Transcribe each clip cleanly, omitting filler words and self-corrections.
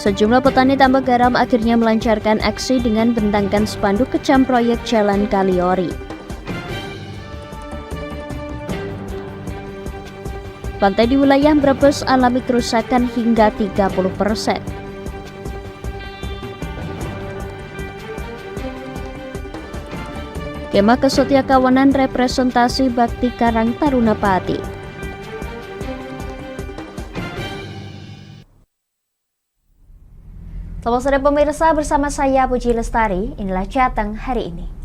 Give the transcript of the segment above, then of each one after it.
Sejumlah petani tambak garam akhirnya melancarkan aksi dengan bentangkan spanduk kecam proyek Jalan Kaliori. Pantai di wilayah Brebes alami kerusakan hingga 30%. Kemah Kesetyakawanan Representasi Bakti Karang Taruna Pati. Selamat sore pemirsa, bersama saya Puji Lestari, inilah Jateng hari ini.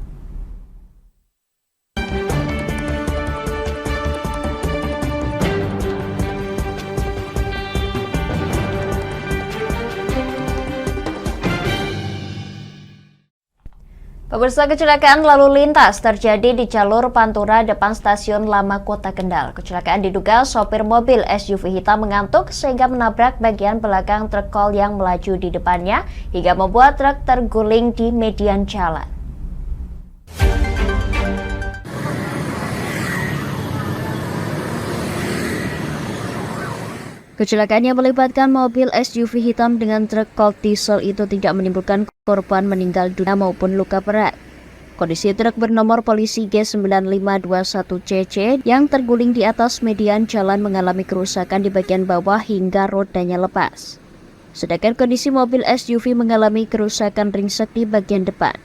Pemirsa, kecelakaan lalu lintas terjadi di jalur Pantura depan stasiun Lama Kota Kendal. Kecelakaan diduga sopir mobil SUV hitam mengantuk sehingga menabrak bagian belakang truk kol yang melaju di depannya hingga membuat truk terguling di median jalan. Kecelakaan yang melibatkan mobil SUV hitam dengan truk cold diesel itu tidak menimbulkan korban meninggal dunia maupun luka berat. Kondisi truk bernomor polisi G9521CC yang terguling di atas median jalan mengalami kerusakan di bagian bawah hingga rodanya lepas. Sedangkan kondisi mobil SUV mengalami kerusakan ringsek di bagian depan.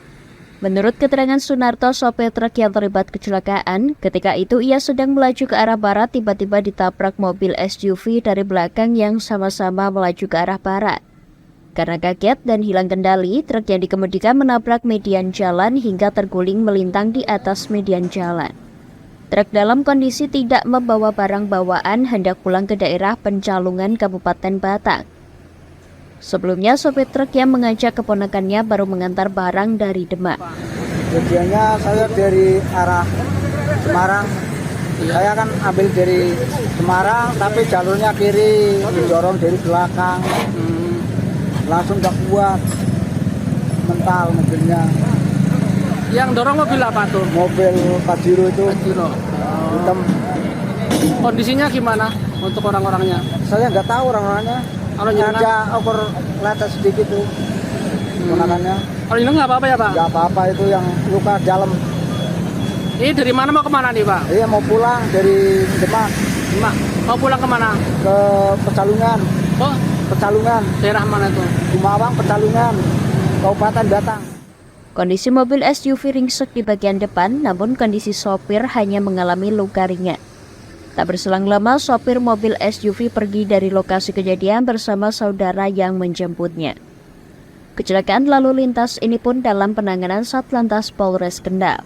Menurut keterangan Sunarto, sopir truk yang terlibat kecelakaan, ketika itu ia sedang melaju ke arah barat tiba-tiba ditabrak mobil SUV dari belakang yang sama-sama melaju ke arah barat. Karena kaget dan hilang kendali, truk yang dikemudikan menabrak median jalan hingga terguling melintang di atas median jalan. Truk dalam kondisi tidak membawa barang bawaan hendak pulang ke daerah Pencalungan Kabupaten Batang. Sebelumnya, sopir truk yang mengajak keponakannya baru mengantar barang dari Demak. Tujuannya saya dari arah Semarang. Saya kan ambil dari Semarang, tapi jalurnya kiri, didorong dari belakang. Langsung gak kuat, mental mobilnya. Yang dorong mobil apa tuh? Mobil Pajero itu. Pajero. Hitam. Kondisinya gimana untuk orang-orangnya? Saya nggak tahu orang-orangnya. Kalau ada oper letes sedikit tuh ponakannya. Kalau ini nggak apa-apa ya Pak? Nggak apa-apa, itu yang luka dalam. Ini dari mana mau kemana nih Pak? Iya, mau pulang dari Demak. Demak. Mau pulang kemana? Ke Pecalungan. Oh, Pecalungan. daerah mana tuh? Gumawang, Pecalungan, Kabupaten Batang. Kondisi mobil SUV ringsek di bagian depan, namun kondisi sopir hanya mengalami luka ringan. Tak berselang lama, sopir mobil SUV pergi dari lokasi kejadian bersama saudara yang menjemputnya. Kecelakaan lalu lintas ini pun dalam penanganan Satlantas Polres Kendal.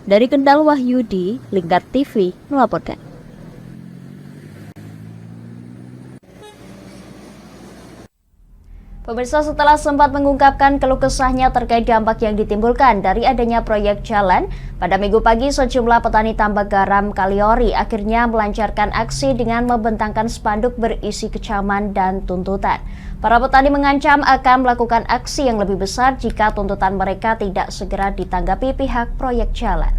Dari Kendal, Wahyudi, Lingkar TV, melaporkan. Pemirsa, setelah sempat mengungkapkan keluh kesahnya terkait dampak yang ditimbulkan dari adanya proyek jalan, pada Minggu pagi sejumlah petani tambak garam Kaliori akhirnya melancarkan aksi dengan membentangkan spanduk berisi kecaman dan tuntutan. Para petani mengancam akan melakukan aksi yang lebih besar jika tuntutan mereka tidak segera ditanggapi pihak proyek jalan.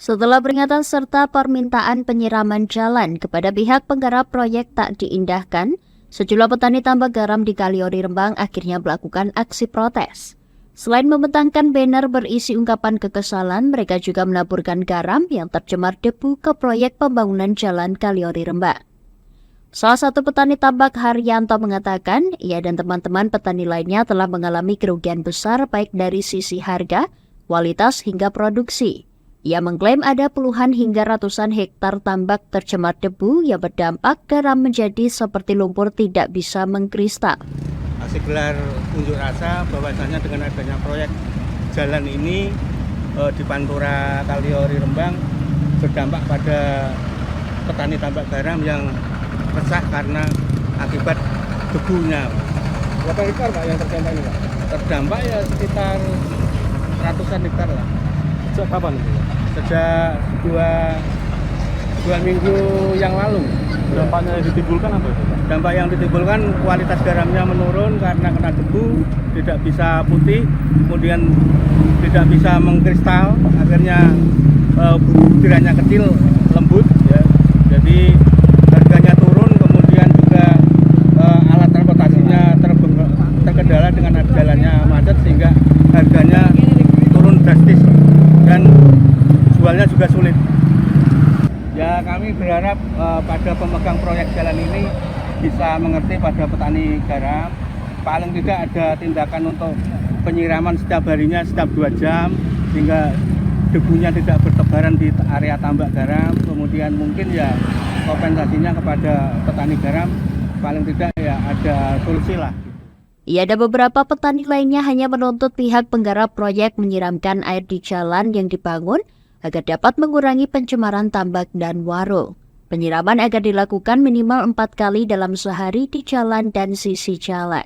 Setelah peringatan serta permintaan penyiraman jalan kepada pihak penggarap proyek tak diindahkan, sejumlah petani tambak garam di Kaliori Rembang akhirnya melakukan aksi protes. Selain membentangkan banner berisi ungkapan kekesalan, mereka juga menaburkan garam yang tercemar debu ke proyek pembangunan jalan Kaliori Rembang. Salah satu petani tambak, Haryanto, mengatakan ia dan teman-teman petani lainnya telah mengalami kerugian besar baik dari sisi harga, kualitas hingga produksi. Ia mengklaim ada puluhan hingga ratusan hektar tambak tercemar debu yang berdampak garam menjadi seperti lumpur tidak bisa mengkristal. Masih gelar unjuk rasa bahwasanya dengan adanya proyek jalan ini di Pantura Kaliori Rembang berdampak pada petani tambak garam yang resah karena akibat debunya. Berapa hektar Pak yang terdampak ini Pak? Terdampak ya sekitar ratusan hektar lah. Sejak kapan? Sejak dua minggu yang lalu. Dampaknya yang ditimbulkan apa itu, Pak? Dampak yang ditimbulkan kualitas garamnya menurun karena kena debu, tidak bisa putih, kemudian tidak bisa mengkristal, akhirnya butirannya kecil, lembut, ya. Jadi harganya turun, kemudian juga alat transportasinya terkendala dengan jalannya macet sehingga harganya turun drastis dan jualnya juga sulit. Ya, kami berharap pada pemegang proyek jalan ini bisa mengerti pada petani garam. Paling tidak ada tindakan untuk penyiraman setiap harinya setiap 2 jam sehingga debunya tidak bertebaran di area tambak garam. Kemudian mungkin ya kompensasinya kepada petani garam paling tidak ya ada solusi lah. Ia ada beberapa petani lainnya hanya menuntut pihak penggarap proyek menyiramkan air di jalan yang dibangun agar dapat mengurangi pencemaran tambak dan warung. Penyiraman agar dilakukan minimal 4 kali dalam sehari di jalan dan sisi jalan.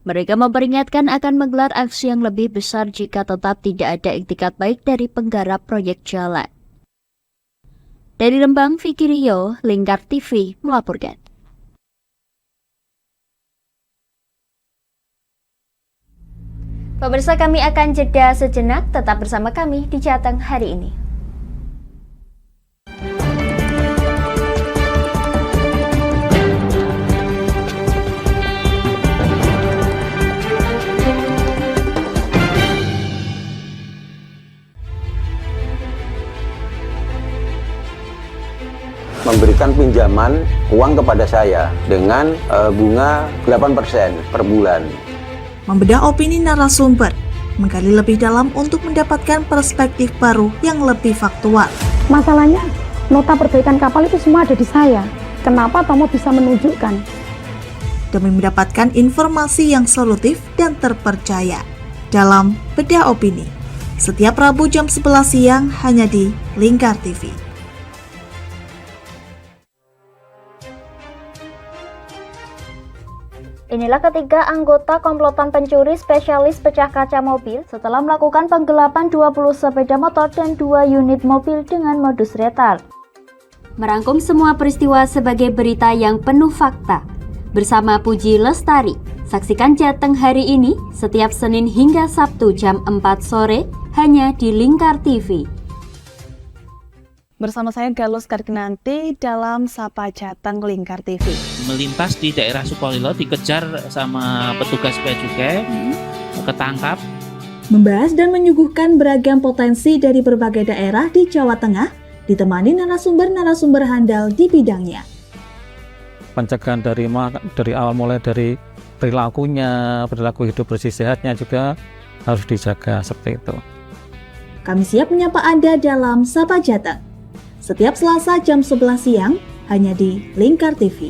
Mereka memperingatkan akan menggelar aksi yang lebih besar jika tetap tidak ada iktikat baik dari penggarap proyek jalan. Dari Rembang, Vicky Rio, Lingkar TV melaporkan. Pemirsa, kami akan jeda sejenak, tetap bersama kami di Jateng hari ini. Memberikan pinjaman uang kepada saya dengan bunga 8% per bulan. Membedah opini narasumber, menggali lebih dalam untuk mendapatkan perspektif baru yang lebih faktual. Masalahnya, nota perbaikan kapal itu semua ada di saya. Kenapa Tomo bisa menunjukkan? Demi mendapatkan informasi yang solutif dan terpercaya dalam Bedah Opini. Setiap Rabu jam 11 siang hanya di Lingkar TV. Inilah ketiga anggota komplotan pencuri spesialis pecah kaca mobil setelah melakukan penggelapan 20 sepeda motor dan 2 unit mobil dengan modus retard. Merangkum semua peristiwa sebagai berita yang penuh fakta. Bersama Puji Lestari, saksikan Jateng hari ini setiap Senin hingga Sabtu jam 4 sore hanya di Lingkar TV. Bersama saya Galus Karkinanti dalam Sapa Jateng Lingkar TV. Melintas di daerah Sukolilo dikejar sama petugas bea cukai, ketangkap. Membahas dan menyuguhkan beragam potensi dari berbagai daerah di Jawa Tengah, ditemani narasumber-narasumber handal di bidangnya. Pencegahan dari awal mulai dari perilaku hidup bersih sehatnya juga harus dijaga seperti itu. Kami siap menyapa Anda dalam Sapa Jateng. Setiap Selasa jam 11 siang hanya di Lingkar TV.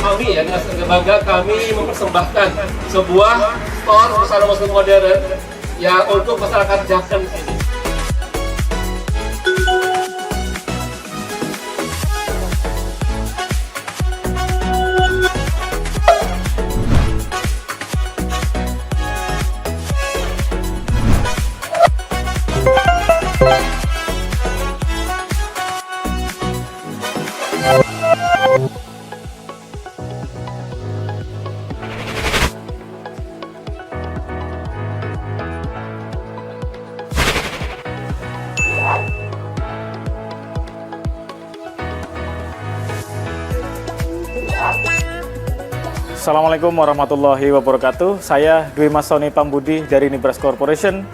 Kami ya dengan bangga kami mempersembahkan sebuah store busana muslim modern ya untuk masyarakat Jateng ini. Assalamualaikum warahmatullahi wabarakatuh. Saya Dwi Mas Sony Pambudi dari Nibras Corporation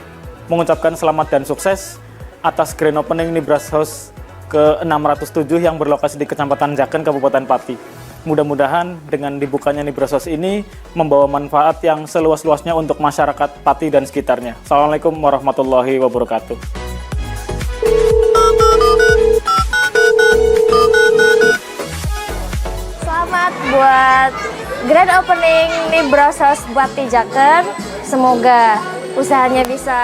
mengucapkan selamat dan sukses atas grand opening Nibras House ke-607 yang berlokasi di Kecamatan Jaken, Kabupaten Pati. Mudah-mudahan dengan dibukanya Nibras House ini membawa manfaat yang seluas-luasnya untuk masyarakat Pati dan sekitarnya. Assalamualaikum warahmatullahi wabarakatuh. Selamat buat grand opening Nibras House Pati Jaken. Semoga usahanya bisa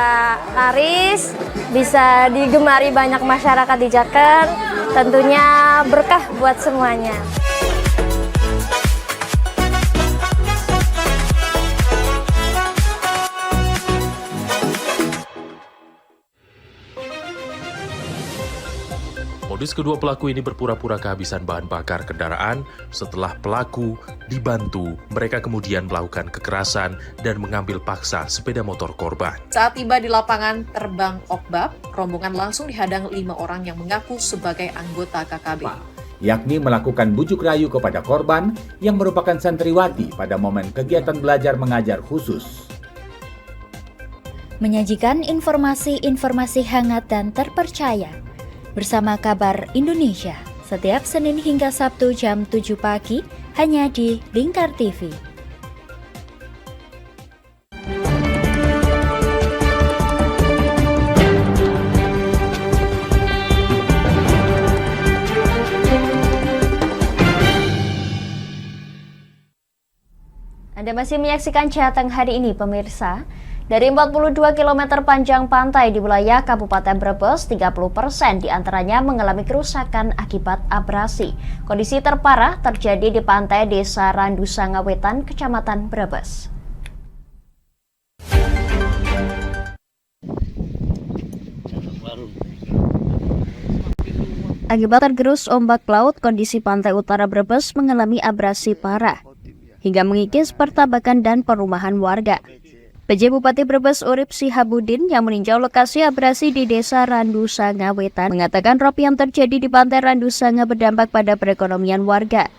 laris, bisa digemari banyak masyarakat di Jaken, tentunya berkah buat semuanya. Modus kedua pelaku ini berpura-pura kehabisan bahan bakar kendaraan. Setelah pelaku dibantu, mereka kemudian melakukan kekerasan dan mengambil paksa sepeda motor korban. Saat tiba di lapangan terbang Okbab, rombongan langsung dihadang 5 orang yang mengaku sebagai anggota KKB. Yakni melakukan bujuk rayu kepada korban yang merupakan santriwati pada momen kegiatan belajar mengajar khusus. Menyajikan informasi-informasi hangat dan terpercaya bersama Kabar Indonesia setiap Senin hingga Sabtu jam 7 pagi hanya di Lingkar TV. Anda masih menyaksikan Jateng hari ini, pemirsa. Dari 42 km panjang pantai di wilayah Kabupaten Brebes, 30% diantaranya mengalami kerusakan akibat abrasi. Kondisi terparah terjadi di pantai Desa Randusanga Wetan, Kecamatan Brebes. Akibat tergerus ombak laut, kondisi pantai utara Brebes mengalami abrasi parah, hingga mengikis pertambangan dan perumahan warga. PJ Bupati Brebes Urip Sihabudin yang meninjau lokasi abrasi di Desa Randusanga Wetan mengatakan rop yang terjadi di pantai Randusanga berdampak pada perekonomian warga,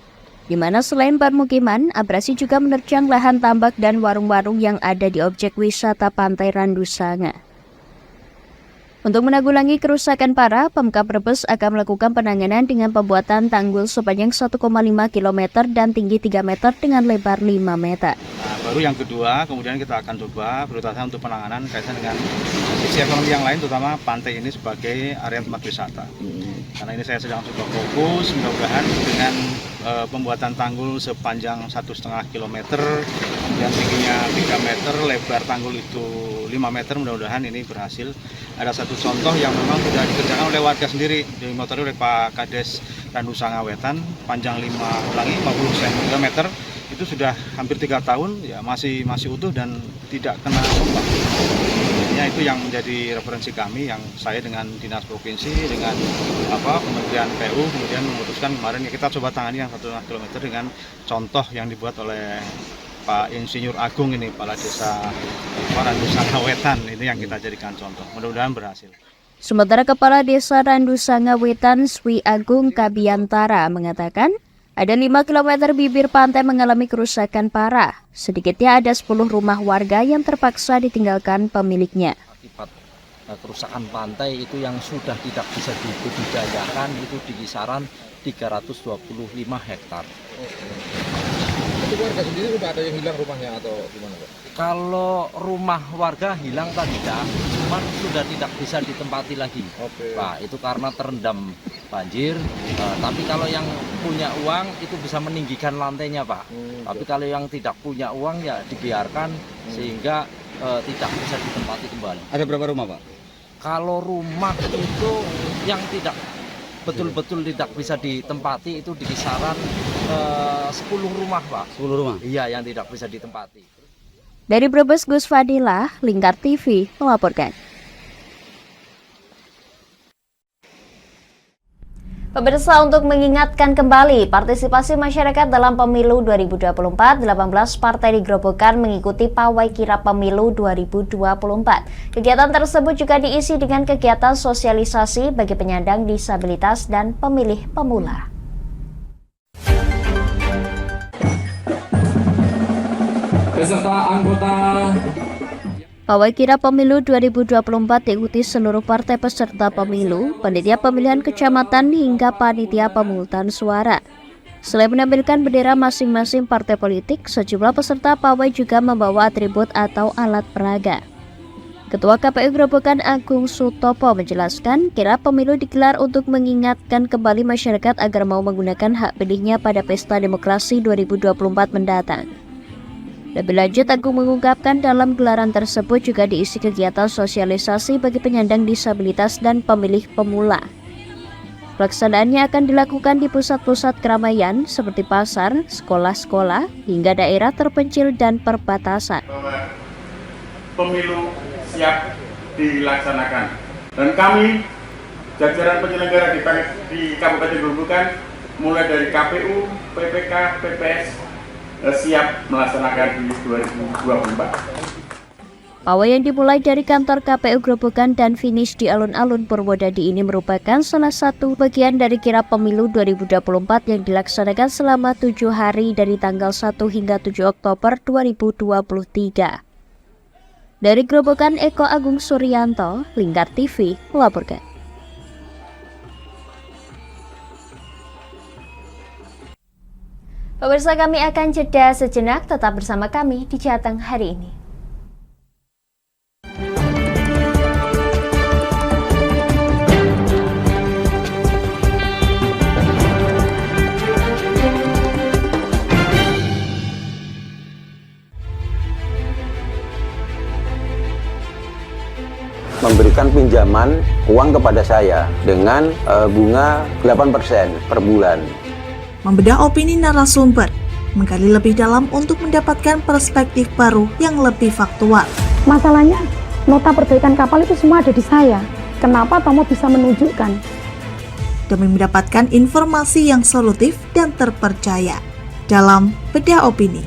di mana selain permukiman, abrasi juga menerjang lahan tambak dan warung-warung yang ada di objek wisata pantai Randusanga. Untuk menanggulangi kerusakan parah, Pemkab Brebes akan melakukan penanganan dengan pembuatan tanggul sepanjang 1,5 km dan tinggi 3 meter dengan lebar 5 meter. Baru yang kedua, kemudian kita akan coba prioritasnya untuk penanganan kaitan dengan sisi ekonomi yang lain, terutama pantai ini sebagai area tempat wisata. Karena ini saya sedang coba fokus, mudah-mudahan dengan pembuatan tanggul sepanjang 1,5 km, kemudian tingginya 3 meter, lebar tanggul itu 5 meter, mudah-mudahan ini berhasil. Ada satu contoh yang memang sudah dikerjakan oleh warga sendiri, dimotori oleh Pak Kades Randusanga Wetan, panjang 50 cm, itu sudah hampir 3 tahun, ya masih utuh dan tidak kena ombak. Ya, itu yang menjadi referensi kami, yang saya dengan Dinas Provinsi, dengan Kementerian PU, kemudian memutuskan kemarin ya kita coba tangani yang 1,5 km dengan contoh yang dibuat oleh Pak Insinyur Agung ini, Kepala Desa Randusanga Wetan, ini yang kita jadikan contoh. Mudah-mudahan berhasil. Sementara Kepala Desa Randusanga Wetan, Swi Agung Kabiantara, mengatakan ada 5 km bibir pantai mengalami kerusakan parah. Sedikitnya ada 10 rumah warga yang terpaksa ditinggalkan pemiliknya. Akibat kerusakan pantai itu yang sudah tidak bisa dibudidayakan itu di kisaran 325 hektar. Itu warga sendiri sudah ada yang hilang rumahnya atau gimana, Pak? Kalau rumah warga hilang tidak, cuman sudah tidak bisa ditempati lagi. Pak, itu karena terendam banjir. Tapi kalau yang punya uang itu bisa meninggikan lantainya, Pak. Tapi kalau yang tidak punya uang ya dibiarkan sehingga tidak bisa ditempati kembali. Ada berapa rumah, Pak? Kalau rumah itu yang tidak betul-betul tidak bisa ditempati itu di kisaran 10 rumah, Pak. 10 rumah? Iya, yang tidak bisa ditempati. Dari Brebes, Gus Fadilah, Lingkar TV melaporkan. Pemirsa, untuk mengingatkan kembali partisipasi masyarakat dalam pemilu 2024, 18 partai di Grobogan mengikuti pawai kirap pemilu 2024. Kegiatan tersebut juga diisi dengan kegiatan sosialisasi bagi penyandang disabilitas dan pemilih pemula. Beserta anggota Pawai kirap pemilu 2024 diikuti seluruh partai peserta pemilu, panitia pemilihan kecamatan hingga panitia pemungutan suara. Selain menampilkan bendera masing-masing partai politik, sejumlah peserta pawai juga membawa atribut atau alat peraga. Ketua KPU Grobogan Agung Sutopo menjelaskan, kirap pemilu digelar untuk mengingatkan kembali masyarakat agar mau menggunakan hak pilihnya pada pesta demokrasi 2024 mendatang. Lebih lanjut, Agung mengungkapkan dalam gelaran tersebut juga diisi kegiatan sosialisasi bagi penyandang disabilitas dan pemilih pemula. Pelaksanaannya akan dilakukan di pusat-pusat keramaian seperti pasar, sekolah-sekolah, hingga daerah terpencil dan perbatasan. Pemilu siap dilaksanakan. Dan kami, jajaran penyelenggara di Kabupaten Gerobokan, mulai dari KPU, PPK, PPS, siap melaksanakan di 2024. Pawai yang dimulai dari kantor KPU Gerobokan dan finish di alun-alun Purwodadi ini merupakan salah satu bagian dari kirap pemilu 2024 yang dilaksanakan selama 7 hari dari tanggal 1 hingga 7 Oktober 2023. Dari Gerobokan, Eko Agung Suryanto, Lingkar TV, melaporkan. Pemirsa, kami akan jeda sejenak, tetap bersama kami di Jateng hari ini. Memberikan pinjaman uang kepada saya dengan bunga 8% per bulan. Membedah opini narasumber, menggali lebih dalam untuk mendapatkan perspektif baru yang lebih faktual. Masalahnya, nota perbaikan kapal itu semua ada di saya. Kenapa Tomo bisa menunjukkan? Demi mendapatkan informasi yang solutif dan terpercaya. Dalam Bedah Opini,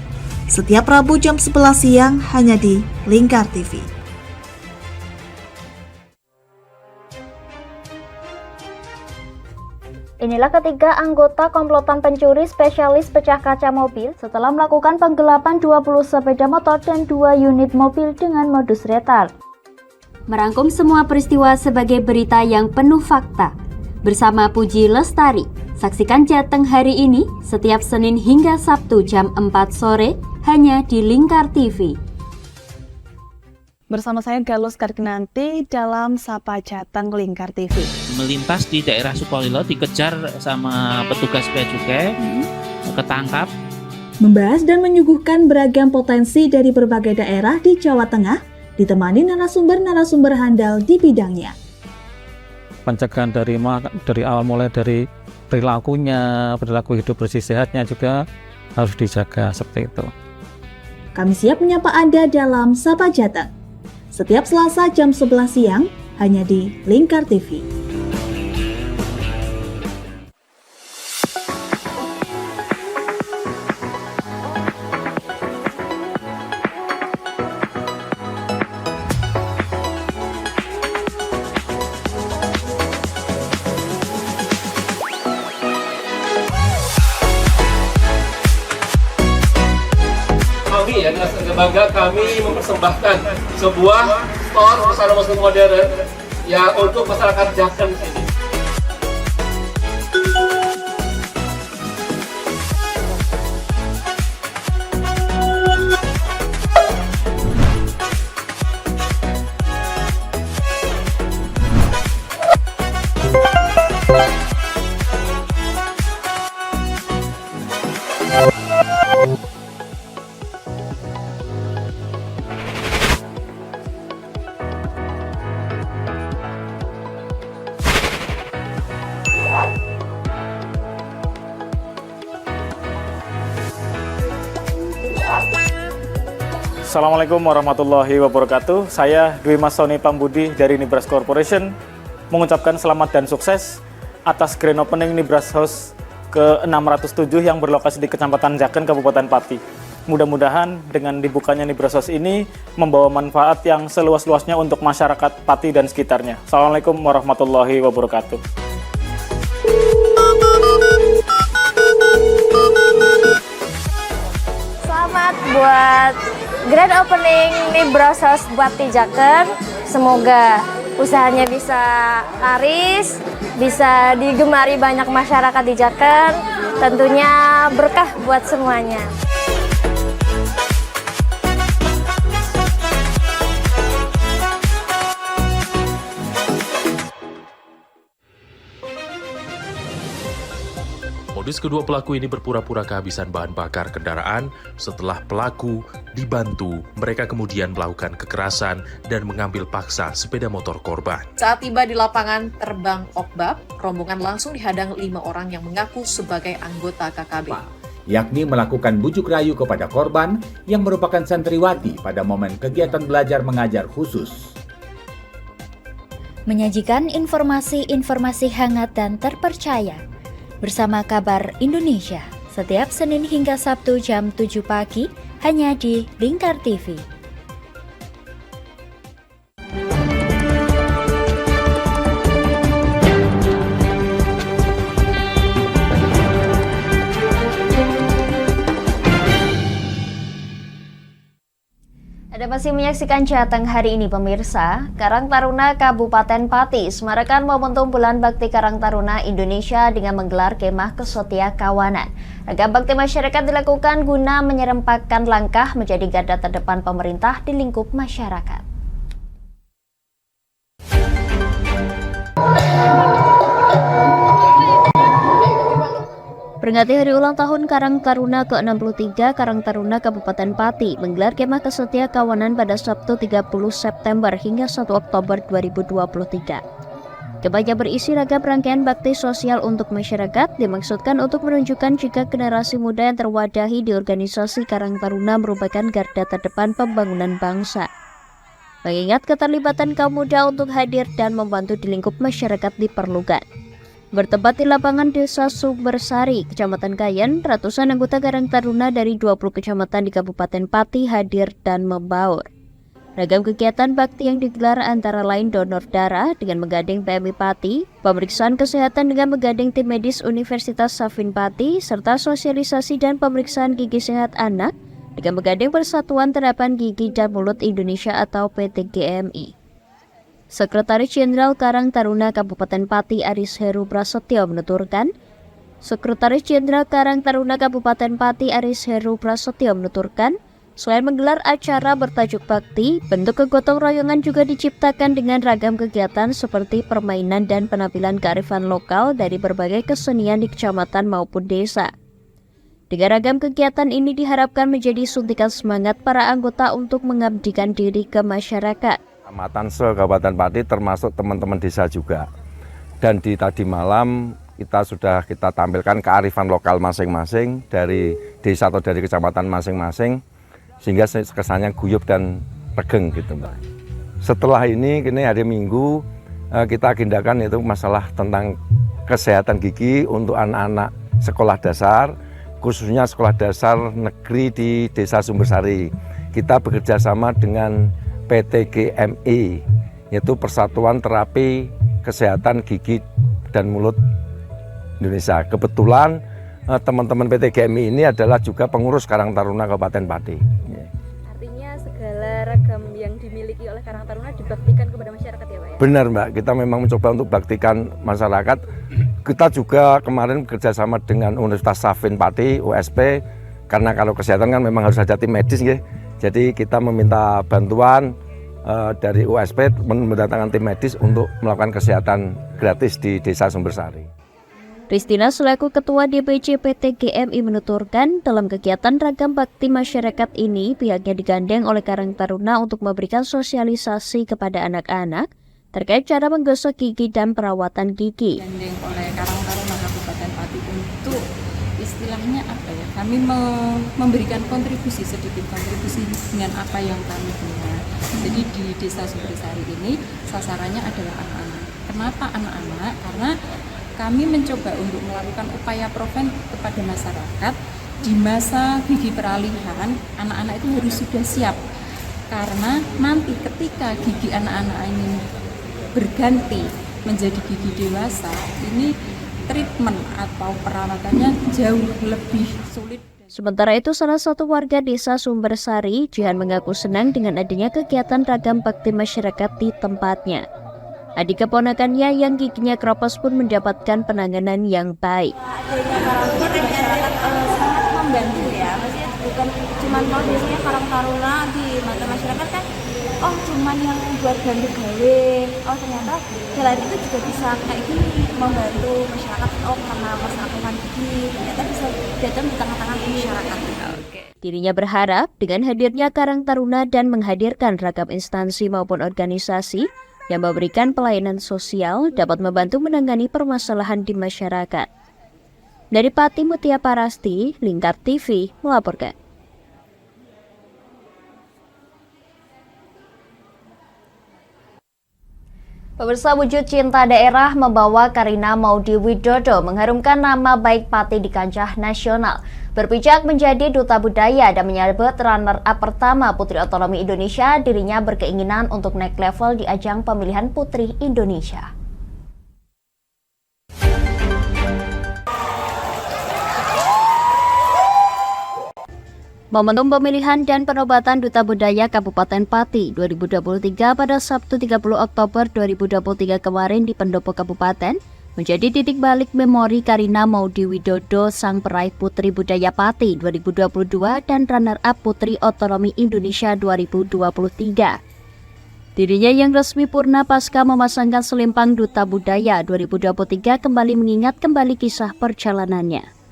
setiap Rabu jam 11 siang hanya di Lingkar TV. Inilah ketiga anggota komplotan pencuri spesialis pecah kaca mobil setelah melakukan penggelapan 20 sepeda motor dan 2 unit mobil dengan modus retal. Merangkum semua peristiwa sebagai berita yang penuh fakta. Bersama Puji Lestari, saksikan Jateng hari ini setiap Senin hingga Sabtu jam 4 sore hanya di Lingkar TV. Bersama saya Galus Karginanti dalam Sapa Jateng Lingkar TV. Melintas di daerah Sukolilo dikejar sama petugas bea cukai, ketangkap. Membahas dan menyuguhkan beragam potensi dari berbagai daerah di Jawa Tengah, ditemani narasumber-narasumber handal di bidangnya. Pencegahan dari awal mulai dari perilaku hidup bersih sehatnya juga harus dijaga seperti itu. Kami siap menyapa Anda dalam Sapa Jateng. Setiap Selasa jam 11 siang hanya di Lingkar TV. Kami ya, dengan bangga kami mempersembahkan sebuah store busana muslim modern ya untuk masyarakat Jateng sini. Assalamualaikum warahmatullahi wabarakatuh. Saya Dwi Masoni Pambudi dari Nibras Corporation mengucapkan selamat dan sukses atas grand opening Nibras House ke-607 yang berlokasi di Kecamatan Jaken, Kabupaten Pati. Mudah-mudahan dengan dibukanya Nibras House ini membawa manfaat yang seluas-luasnya untuk masyarakat Pati dan sekitarnya. Assalamualaikum warahmatullahi wabarakatuh. Selamat buat grand opening Nibras House buat di Jaken. Semoga usahanya bisa laris, bisa digemari banyak masyarakat di Jaken. Tentunya berkah buat semuanya. Modus kedua pelaku ini berpura-pura kehabisan bahan bakar kendaraan. Setelah pelaku dibantu, mereka kemudian melakukan kekerasan dan mengambil paksa sepeda motor korban. Saat tiba di lapangan terbang Okbab, rombongan langsung dihadang 5 orang yang mengaku sebagai anggota KKB. Yakni melakukan bujuk rayu kepada korban yang merupakan santriwati pada momen kegiatan belajar mengajar khusus. Menyajikan informasi-informasi hangat dan terpercaya bersama Kabar Indonesia setiap Senin hingga Sabtu jam 7 pagi hanya di Lingkar TV. Anda masih menyaksikan Jateng hari ini pemirsa. Karang Taruna Kabupaten Pati semarakan momentum Bulan Bakti Karang Taruna Indonesia dengan menggelar kemah kesetia kawanan. Ragam bakti masyarakat dilakukan guna menyerempakkan langkah menjadi garda terdepan pemerintah di lingkup masyarakat. Peringati hari ulang tahun Karang Taruna ke-63, Karang Taruna Kabupaten Pati menggelar kemah kesetia kawanan pada Sabtu 30 September hingga 1 Oktober 2023. Kemah yang berisi ragam rangkaian bakti sosial untuk masyarakat dimaksudkan untuk menunjukkan jika generasi muda yang terwadahi di organisasi Karang Taruna merupakan garda terdepan pembangunan bangsa. Mengingat keterlibatan kaum muda untuk hadir dan membantu di lingkup masyarakat diperlukan. Bertempat di lapangan Desa Sumbersari, Kecamatan Kayen, ratusan anggota Karang Taruna dari 20 kecamatan di Kabupaten Pati hadir dan membaur. Ragam kegiatan bakti yang digelar antara lain donor darah dengan menggandeng PMI Pati, pemeriksaan kesehatan dengan menggandeng tim medis Universitas Safin Pati, serta sosialisasi dan pemeriksaan gigi sehat anak dengan menggandeng Persatuan Terapan Gigi dan Mulut Indonesia atau PT-GMI. Sekretaris Jenderal Karang Taruna Kabupaten Pati Aris Heru Prasetyo menuturkan, Sekretaris Jenderal Karang Taruna Kabupaten Pati Aris Heru Prasetyo menuturkan, selain menggelar acara bertajuk bakti, bentuk kegotong royongan juga diciptakan dengan ragam kegiatan seperti permainan dan penampilan kearifan lokal dari berbagai kesenian di kecamatan maupun desa. Dengan ragam kegiatan ini diharapkan menjadi suntikan semangat para anggota untuk mengabdikan diri ke masyarakat. Kecamatan se-Kabupaten Pati termasuk teman-teman desa juga. Dan di tadi malam kita tampilkan kearifan lokal masing-masing dari desa atau dari kecamatan masing-masing sehingga kesannya guyup dan regeng gitu Mbak. Setelah ini hari Minggu kita agendakan yaitu masalah tentang kesehatan gigi untuk anak-anak sekolah dasar, khususnya sekolah dasar negeri di Desa Sumbersari. Kita bekerja sama dengan PT-GMI, yaitu Persatuan Terapi Kesehatan Gigi dan Mulut Indonesia. Kebetulan teman-teman PT-GMI ini adalah juga pengurus Karang Taruna Kabupaten Pati. Artinya segala ragam yang dimiliki oleh Karang Taruna dibaktikan kepada masyarakat ya Pak ya? Benar Mbak, kita memang mencoba untuk baktikan masyarakat. Kita juga kemarin bekerjasama dengan Universitas Safin Pati, USP, karena kalau kesehatan kan memang harus ada tim medis ya. Jadi kita meminta bantuan dari USP mendatangkan tim medis untuk melakukan kesehatan gratis di Desa Sumbersari. Ristina selaku Ketua DPC PT-GMI menuturkan dalam kegiatan ragam bakti masyarakat ini pihaknya digandeng oleh Karang Taruna untuk memberikan sosialisasi kepada anak-anak terkait cara menggosok gigi dan perawatan gigi. Digandeng oleh Karang Taruna Kabupaten Pati untuk istilahnya apa ya? Kami memberikan kontribusi dengan apa yang kami punya. Jadi di Desa Sumbersari ini sasarannya adalah anak-anak. Kenapa anak-anak? Karena kami mencoba untuk melakukan upaya preventif kepada masyarakat di masa gigi peralihan. Anak-anak itu harus sudah siap karena nanti ketika gigi anak-anak ini berganti menjadi gigi dewasa, ini treatment atau perawatannya jauh lebih sulit. Sementara itu, salah satu warga Desa Sumbersari, Jihan, mengaku senang dengan adanya kegiatan ragam bakti masyarakat di tempatnya. Adik keponakannya yang giginya keropos pun mendapatkan penanganan yang baik. Adanya Karang Taruna masyarakat sangat membantu ya, maksudnya bukan cuma kalau biasanya Karang Taruna di mata masyarakat kan oh cuman yang buat bantu gawe, oh ternyata jalan itu juga bisa kayak gini, membantu masyarakat. Oh karena mas aku mandiri, ternyata bisa datang di tengah-tengah masyarakat. Dirinya berharap dengan hadirnya Karang Taruna dan menghadirkan ragam instansi maupun organisasi yang memberikan pelayanan sosial dapat membantu menangani permasalahan di masyarakat. Dari Pati Mutia Parasti, Lingkar TV melaporkan. Pemirsa, wujud cinta daerah membawa Karina Maudy Widodo mengharumkan nama baik Pati di kancah nasional. Berpijak menjadi duta budaya dan menyabet runner-up pertama Putri Otonomi Indonesia, dirinya berkeinginan untuk naik level di ajang pemilihan Putri Indonesia. Momentum pemilihan dan penobatan Duta Budaya Kabupaten Pati 2023 pada Sabtu 30 Oktober 2023 kemarin di Pendopo Kabupaten menjadi titik balik memori Karina Maudy Widodo, sang peraih Putri Budaya Pati 2022 dan runner-up Putri Otonomi Indonesia 2023. Dirinya yang resmi purna pasca memasangkan selimpang Duta Budaya 2023 kembali mengingat kembali kisah perjalanannya.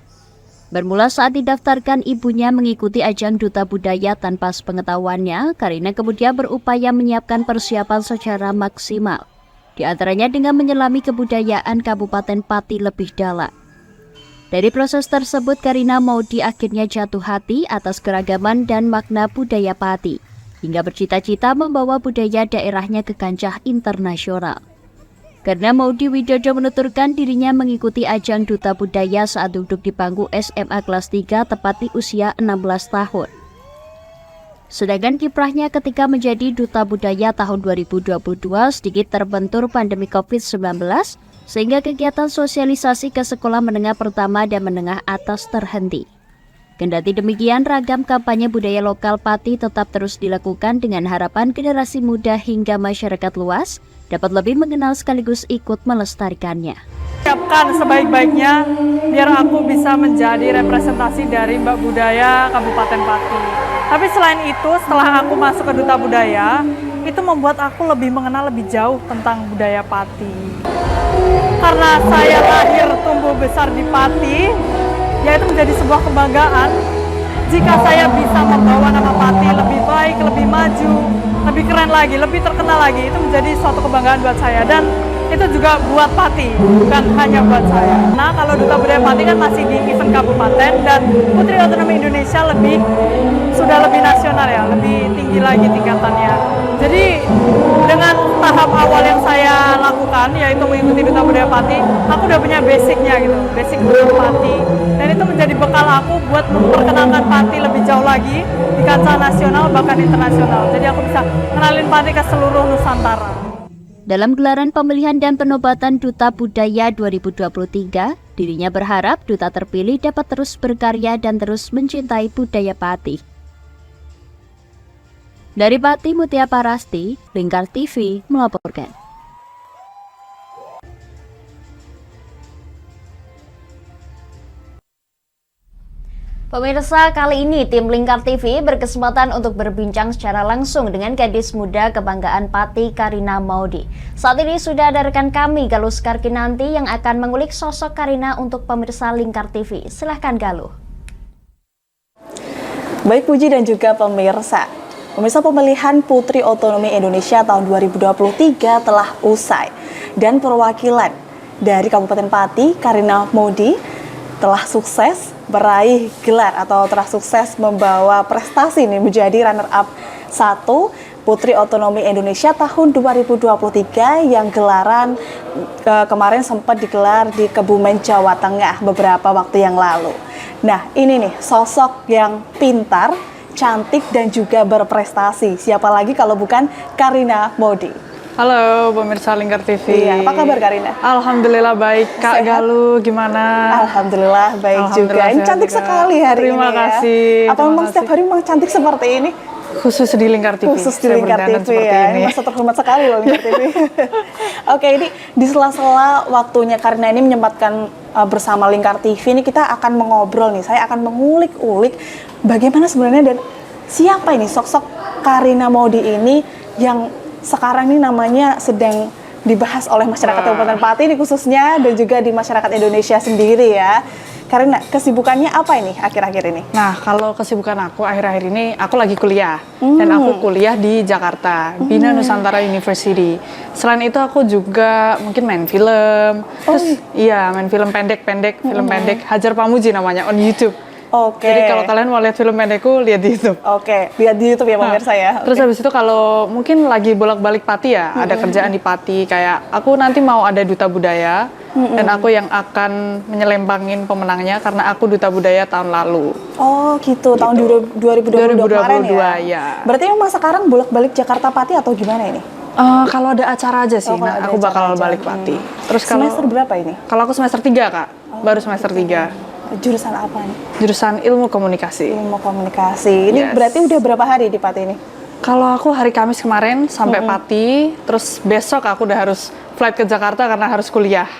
Bermula saat didaftarkan ibunya mengikuti ajang Duta Budaya tanpa sepengetahuannya, Karina kemudian berupaya menyiapkan persiapan secara maksimal, di antaranya dengan menyelami kebudayaan Kabupaten Pati lebih dalam. Dari proses tersebut, Karina Maudy akhirnya jatuh hati atas keragaman dan makna budaya Pati, hingga bercita-cita membawa budaya daerahnya ke kancah internasional. Karena Maudy Widodo menuturkan dirinya mengikuti ajang Duta Budaya saat duduk di bangku SMA kelas 3 tepat di usia 16 tahun. Sedangkan kiprahnya ketika menjadi Duta Budaya tahun 2022 sedikit terbentur pandemi COVID-19 sehingga kegiatan sosialisasi ke sekolah menengah pertama dan menengah atas terhenti. Kendati demikian, ragam kampanye budaya lokal Pati tetap terus dilakukan dengan harapan generasi muda hingga masyarakat luas dapat lebih mengenal sekaligus ikut melestarikannya. Siapkan sebaik-baiknya biar aku bisa menjadi representasi dari Mbak Budaya Kabupaten Pati. Tapi selain itu, setelah aku masuk ke Duta Budaya, itu membuat aku lebih mengenal lebih jauh tentang budaya Pati. Karena saya lahir tumbuh besar di Pati, yaitu menjadi sebuah kebanggaan jika saya bisa membawa nama Pati lebih baik, lebih maju, lebih keren lagi, lebih terkenal lagi. Itu menjadi suatu kebanggaan buat saya dan itu juga buat Pati, bukan hanya buat saya. Nah, kalau Duta Budaya Pati kan masih di event kabupaten dan Putri Otonomi Indonesia sudah lebih nasional ya, lebih tinggi lagi tingkatannya. Jadi dengan tahap awal yang saya lakukan yaitu mengikuti Duta Budaya Pati, aku udah punya basicnya gitu, basic tentang Pati, dan itu menjadi bekal aku buat memperkenalkan Pati lebih jauh lagi di kancah nasional bahkan internasional. Jadi aku bisa kenalin Pati ke seluruh Nusantara. Dalam gelaran pemilihan dan penobatan Duta Budaya 2023, dirinya berharap duta terpilih dapat terus berkarya dan terus mencintai budaya Pati. Dari Pati Mutia Parasti, Lingkar TV melaporkan. Pemirsa, kali ini tim Lingkar TV berkesempatan untuk berbincang secara langsung dengan gadis muda kebanggaan Pati, Karina Maudy. Saat ini sudah ada rekan kami, Galus Karkinanti, yang akan mengulik sosok Karina untuk pemirsa Lingkar TV. Silahkan Galuh. Baik Puji dan juga pemirsa. Pemirsa, pemilihan Putri Otonomi Indonesia tahun 2023 telah usai. Dan perwakilan dari Kabupaten Pati, Karina Maudy, telah sukses meraih gelar atau telah sukses membawa prestasi ini menjadi runner-up 1 Putri Otonomi Indonesia tahun 2023 yang gelaran kemarin sempat digelar di Kebumen, Jawa Tengah beberapa waktu yang lalu. Nah, ini nih sosok yang pintar, cantik dan juga berprestasi. Siapa lagi kalau bukan Karina Maudy. Halo pemirsa Lingkar TV. Iya, apa kabar Karina? Alhamdulillah baik. Kak Sehat? Galuh gimana? Alhamdulillah baik juga. Ini cantik juga. sekali hari Terima ini kasih. ya. Apa memang setiap hari memang cantik seperti ini? Khusus di Lingkar TV. Khusus di Lingkar TV ya. Ini masa terhormat sekali loh Lingkar TV. Oke, ini di sela-sela waktunya Karina ini menyempatkan bersama Lingkar TV ini kita akan mengobrol nih. Saya akan mengulik-ulik bagaimana sebenarnya dan siapa ini sosok Karina Maudy ini yang sekarang ini namanya sedang dibahas oleh masyarakat Kabupaten Pati ini khususnya dan juga di masyarakat Indonesia sendiri ya. Karena kesibukannya apa ini akhir-akhir ini? Nah, kalau kesibukan aku akhir-akhir ini, aku lagi kuliah. Dan aku kuliah di Jakarta, Bina Nusantara University. Selain itu aku juga mungkin main film. Terus iya, main film pendek, film pendek. Hajar Pamuji namanya, on YouTube. Oke. Jadi kalau kalian mau lihat film pendekku, lihat di YouTube. Oke, lihat di YouTube ya pemirsa ya. Terus habis itu kalau mungkin lagi bolak-balik Pati ya, ada kerjaan di Pati. Kayak aku nanti mau ada duta budaya, dan aku yang akan menyelembangin pemenangnya karena aku duta budaya tahun lalu. Oh gitu, tahun 2022 kemarin ya. Berarti memang sekarang bolak-balik Jakarta Pati atau gimana ini? Kalau ada acara aja sih, aku bakal balik Pati. Terus kalau semester berapa ini? Kalau aku semester 3 Kak, baru semester 3. Jurusan apa nih? Jurusan Ilmu Komunikasi. Ilmu Komunikasi. Ini berarti udah berapa hari di Pati ini? Kalau aku hari Kamis kemarin sampai Pati, terus besok aku udah harus flight ke Jakarta karena harus kuliah.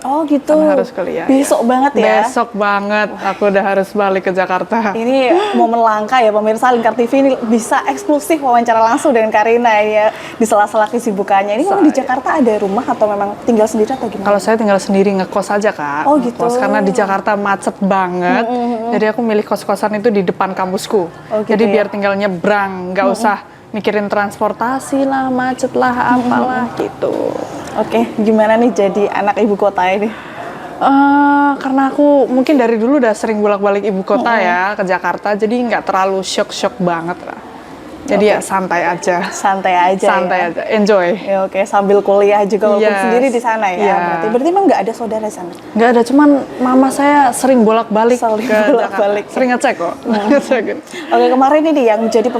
Oh gitu. Karena harus kuliah. Besok banget ya? Besok banget aku udah harus balik ke Jakarta. Ini momen langka ya pemirsa, Lingkar TV ini bisa eksklusif wawancara langsung dengan Karina ya di sela-sela kesibukannya. Ini memang di Jakarta ada rumah atau memang tinggal sendiri atau gimana? Kalau saya tinggal sendiri, ngekos aja Kak. Oh gitu. Ngekos, karena di Jakarta macet banget. Jadi aku milih kos-kosan itu di depan kampusku. Jadi biar tinggal nyebrang, nggak usah mikirin transportasi lah, macet lah, apalah gitu. Oke, gimana nih jadi anak ibu kota ini? Karena aku mungkin dari dulu udah sering bolak-balik ibu kota ya ke Jakarta, jadi nggak terlalu shock banget lah. Jadi ya santai aja. Santai aja. Enjoy. Ya, oke, sambil kuliah juga walaupun sendiri di sana ya. Berarti memang nggak ada saudara di sana? Nggak ada, cuman mama saya sering bolak-balik ke Jakarta. Sering ngecek kok. Oke, kemarin ini yang menjadi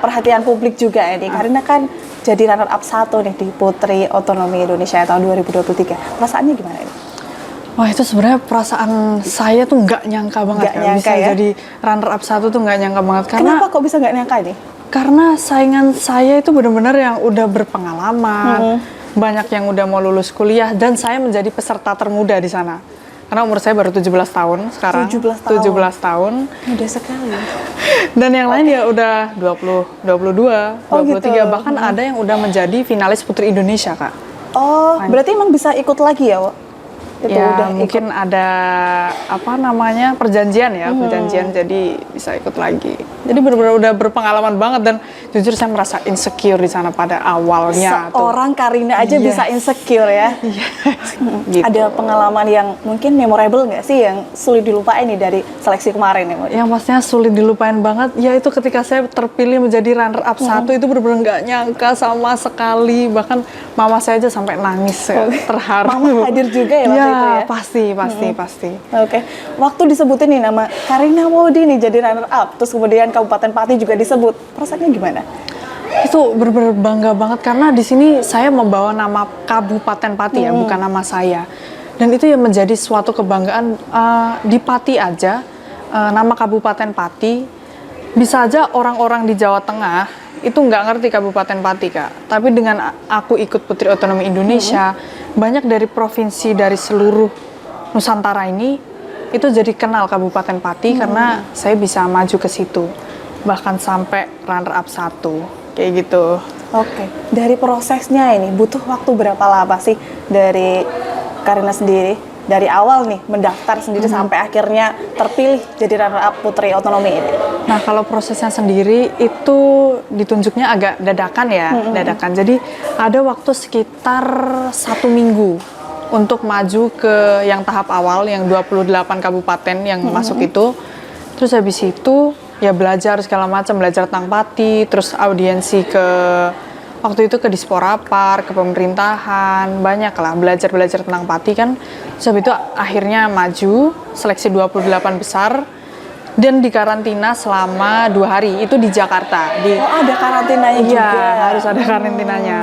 perhatian publik juga ini, karena kan jadi runner up 1 nih di Putri Otonomi Indonesia tahun 2023. Perasaannya gimana ini? Wah, itu sebenarnya perasaan saya tuh nggak nyangka banget bisa jadi runner up 1 tuh nggak nyangka banget. Kenapa kok bisa nggak nyangka ini? Karena saingan saya itu benar-benar yang udah berpengalaman, banyak yang udah mau lulus kuliah, dan saya menjadi peserta termuda di sana. Karena umur saya baru 17 tahun sekarang. 17 tahun. Muda sekali. Dan yang lain ya udah 20, 22, 23, bahkan ada yang udah menjadi finalis Putri Indonesia, Kak. Oh, berarti emang bisa ikut lagi ya, Wak? Itu ya udah mungkin ada perjanjian jadi bisa ikut lagi. Jadi benar-benar udah berpengalaman banget, dan jujur saya merasa insecure di sana pada awalnya. Seorang Karina aja bisa insecure ya. Gitu. Ada pengalaman yang mungkin memorable nggak sih yang sulit dilupain nih dari seleksi kemarin ya? Yang pastinya sulit dilupain banget yaitu ketika saya terpilih menjadi runner up 1 itu benar-benar nggak nyangka sama sekali, bahkan mama saya aja sampai nangis terharu. Mama hadir juga ya waktu itu ya? Pasti. Oke. Waktu disebutin nih nama Karina Maudi nih jadi runner up, terus kemudian Kabupaten Pati juga disebut, perasaannya gimana? Itu benar-benar bangga banget karena di sini saya membawa nama Kabupaten Pati ya, bukan nama saya. Dan itu yang menjadi suatu kebanggaan di Pati aja, nama Kabupaten Pati. Bisa aja orang-orang di Jawa Tengah itu nggak ngerti Kabupaten Pati, Kak. Tapi dengan aku ikut Putri Otonomi Indonesia, banyak dari provinsi dari seluruh Nusantara ini itu jadi kenal Kabupaten Pati karena saya bisa maju ke situ. Bahkan sampai runner up 1, kayak gitu. Oke. Dari prosesnya ini butuh waktu berapa lama sih dari Karina sendiri? Dari awal nih mendaftar sendiri sampai akhirnya terpilih jadi runner up Putri Otonomi ini. Nah, kalau prosesnya sendiri itu ditunjuknya agak dadakan ya, dadakan. Jadi ada waktu sekitar 1 minggu untuk maju ke yang tahap awal, yang 28 kabupaten yang masuk itu. Terus habis itu ya belajar segala macam, belajar tentang Pati, terus audiensi ke waktu itu ke Dispora Park, ke pemerintahan, banyak lah belajar tentang Pati kan. Terus habis itu akhirnya maju seleksi 28 besar dan dikarantina selama 2 hari itu di Jakarta. Oh, ada karantinanya juga. Iya, harus ada karantinanya.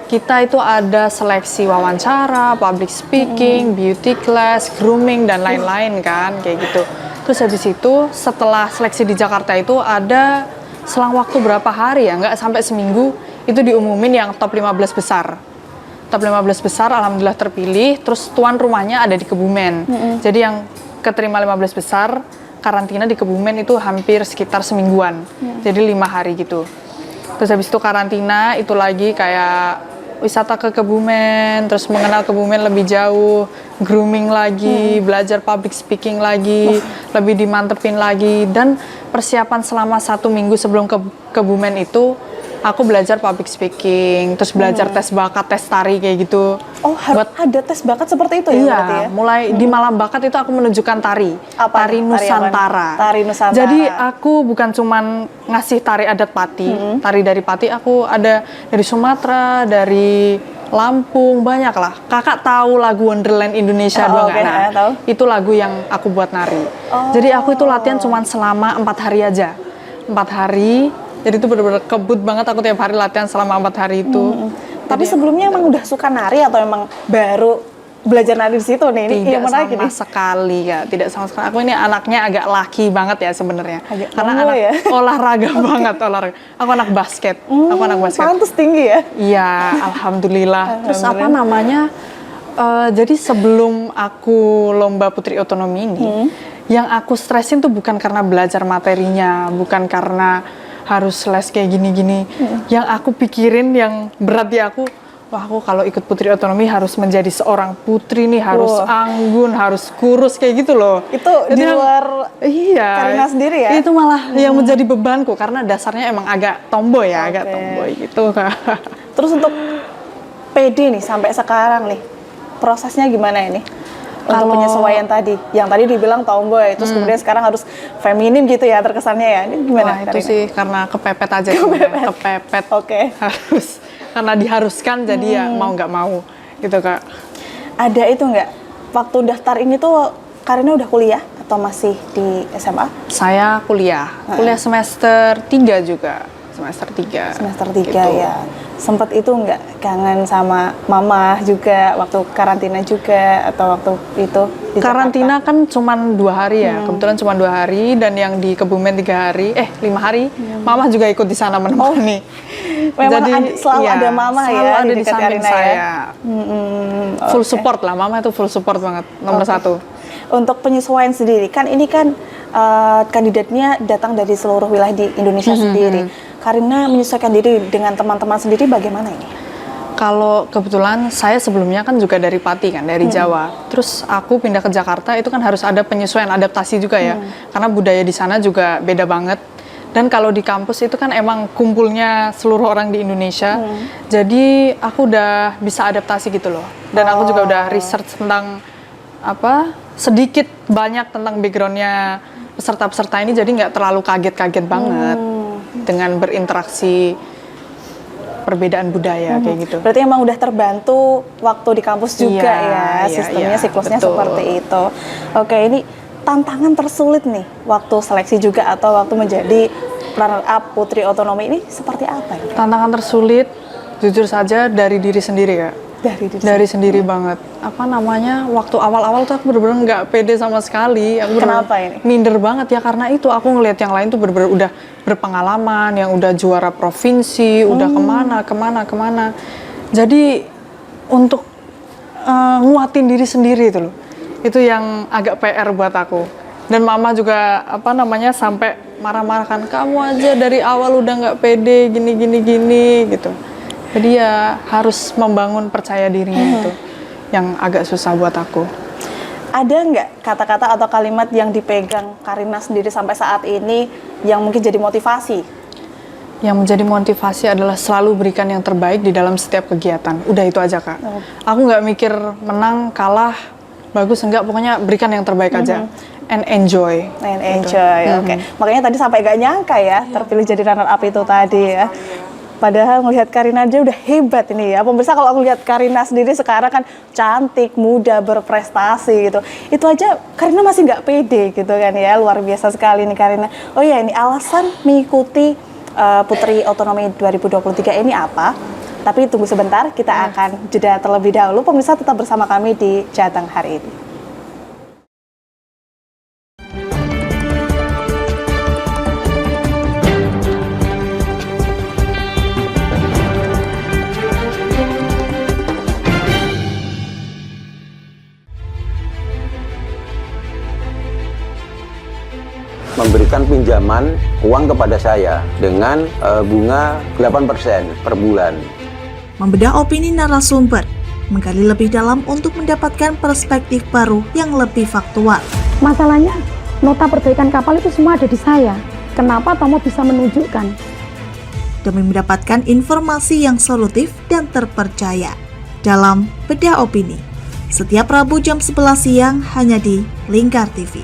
Kita itu ada seleksi wawancara, public speaking, beauty class, grooming dan lain-lain kan, kayak gitu. Terus habis itu setelah seleksi di Jakarta itu ada selang waktu berapa hari ya, nggak sampai seminggu, itu diumumin yang top 15 besar. Top 15 besar alhamdulillah terpilih, terus tuan rumahnya ada di Kebumen. Jadi yang keterima 15 besar, karantina di Kebumen itu hampir sekitar semingguan. Jadi 5 hari gitu. Terus habis itu karantina, itu lagi kayak wisata ke Kebumen, terus mengenal Kebumen lebih jauh, grooming lagi, belajar public speaking lagi, lebih dimantepin lagi, dan persiapan selama 1 minggu sebelum ke Kebumen itu aku belajar public speaking, terus belajar tes bakat, tes tari kayak gitu. Oh, ada tes bakat seperti itu ya? Iya, berarti ya? mulai di malam bakat itu aku menunjukkan tari. Tari Nusantara. Tari Nusantara. Jadi aku bukan cuman ngasih tari adat Pati, tari dari Pati, aku ada dari Sumatera, dari Lampung, banyak lah. Kakak tahu lagu Wonderland Indonesia doang okay, nggak? tahu. Itu lagu yang aku buat nari. Jadi aku itu latihan cuman selama 4 hari aja. 4 hari. Jadi itu benar-benar kebut banget aku tiap hari latihan selama 4 hari itu. Tapi sebelumnya emang udah suka nari atau emang baru belajar nari di situ nih? Ini yang menarik sama sekali ya, tidak sama sekali. Aku ini anaknya agak laki banget ya sebenarnya. Karena tomboy anak ya? olahraga banget, olahraga. Aku anak basket. Aku anak basket. Pantes tinggi ya? Iya, alhamdulillah. Terus apa namanya? Jadi sebelum aku lomba Putri Otonomi ini, yang aku stresin tuh bukan karena belajar materinya, bukan karena harus les kayak gini-gini. Yang aku pikirin yang berat di aku, wah aku kalau ikut Putri Otonomi harus menjadi seorang putri nih, harus anggun, harus kurus kayak gitu loh. Itu di luar Karina sendiri ya? Itu malah yang menjadi bebanku karena dasarnya emang agak tomboy ya, agak tomboy gitu. Terus untuk PD nih sampai sekarang nih, prosesnya gimana ini? Untuk penyesuaian tadi, yang tadi dibilang tomboy, terus kemudian sekarang harus feminim gitu ya terkesannya ya. Ini gimana? Itu sih karena kepepet aja. Kepepet. Oke. Harus, karena diharuskan jadi ya mau nggak mau gitu Kak. Ada itu nggak? Waktu daftar ini tuh Karina udah kuliah atau masih di SMA? Saya kuliah semester 3 juga. Semester 3 gitu. Ya. Sempet itu nggak kangen sama mama juga waktu karantina juga atau waktu itu di karantina Jakarta? Kan cuma 2 hari ya, kebetulan cuma 2 hari, dan yang di Kebumen 3 hari, 5 hari, mama juga ikut di sana menemani. Memang jadi selalu ada mama selalu ya ada di samping Karina saya. Ya? Full support lah, mama itu full support banget, nomor 1. Untuk penyesuaian sendiri, kan ini kan kandidatnya datang dari seluruh wilayah di Indonesia sendiri. Karina menyesuaikan diri dengan teman-teman sendiri bagaimana ini? Kalau kebetulan saya sebelumnya kan juga dari Pati kan, dari Jawa. Terus aku pindah ke Jakarta, itu kan harus ada penyesuaian, adaptasi juga ya. Karena budaya di sana juga beda banget. Dan kalau di kampus itu kan emang kumpulnya seluruh orang di Indonesia. Jadi aku udah bisa adaptasi gitu loh. Dan aku juga udah research tentang sedikit banyak tentang backgroundnya peserta-peserta ini, jadi nggak terlalu kaget-kaget banget dengan berinteraksi perbedaan budaya kayak gitu. Berarti emang udah terbantu waktu di kampus juga sistemnya siklusnya betul. Seperti itu. Oke, ini tantangan tersulit nih waktu seleksi juga atau waktu menjadi runner up Putri Otonomi ini seperti apa ya? Tantangan tersulit jujur saja dari diri sendiri ya. Dari sendiri banget. Waktu awal-awal tuh aku bener-bener nggak pede sama sekali. Kenapa ini? Minder banget ya, karena itu aku ngelihat yang lain tuh bener-bener udah berpengalaman, yang udah juara provinsi, udah kemana. Jadi untuk nguatin diri sendiri itu loh, itu yang agak PR buat aku. Dan mama juga sampai marah-marah kan, kamu aja dari awal udah nggak pede gini gitu. Jadi ya harus membangun percaya dirinya itu yang agak susah buat aku. Ada nggak kata-kata atau kalimat yang dipegang Karina sendiri sampai saat ini yang mungkin jadi motivasi? Yang menjadi motivasi adalah selalu berikan yang terbaik di dalam setiap kegiatan. Udah itu aja Kak. Aku nggak mikir menang, kalah, bagus enggak, pokoknya berikan yang terbaik aja. And enjoy. Oke. Makanya tadi sampai gak nyangka ya terpilih jadi runner up itu tadi ya. Padahal melihat Karina aja udah hebat ini ya. Pemirsa, kalau aku lihat Karina sendiri sekarang kan cantik, muda, berprestasi gitu. Itu aja Karina masih nggak pede gitu kan ya. Luar biasa sekali nih Karina. Oh ya, ini alasan mengikuti Putri Otonomi 2023 ini apa? Tapi tunggu sebentar, kita akan jeda terlebih dahulu. Pemirsa tetap bersama kami di Jateng hari ini. memberikan pinjaman uang kepada saya dengan bunga 8% per bulan. Membedah opini narasumber, menggali lebih dalam untuk mendapatkan perspektif baru yang lebih faktual. Masalahnya, nota perbaikan kapal itu semua ada di saya. Kenapa Tomo bisa menunjukkan? Demi mendapatkan informasi yang solutif dan terpercaya dalam Bedah Opini. Setiap Rabu jam 11 siang hanya di Lingkar TV.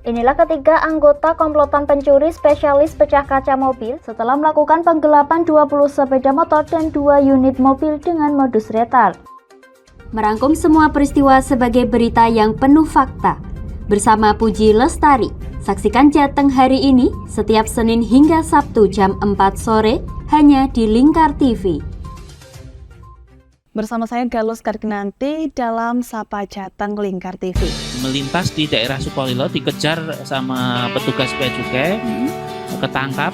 Inilah ketiga anggota komplotan pencuri spesialis pecah kaca mobil setelah melakukan penggelapan 20 sepeda motor dan 2 unit mobil dengan modus retal. Merangkum semua peristiwa sebagai berita yang penuh fakta. Bersama Puji Lestari, saksikan Jateng hari ini setiap Senin hingga Sabtu jam 4 sore hanya di Lingkar TV. Bersama saya Galus Karginanti dalam Sapa Jateng Lingkar TV. Melintas di daerah Sukolilo dikejar sama petugas bea cukai, ketangkap.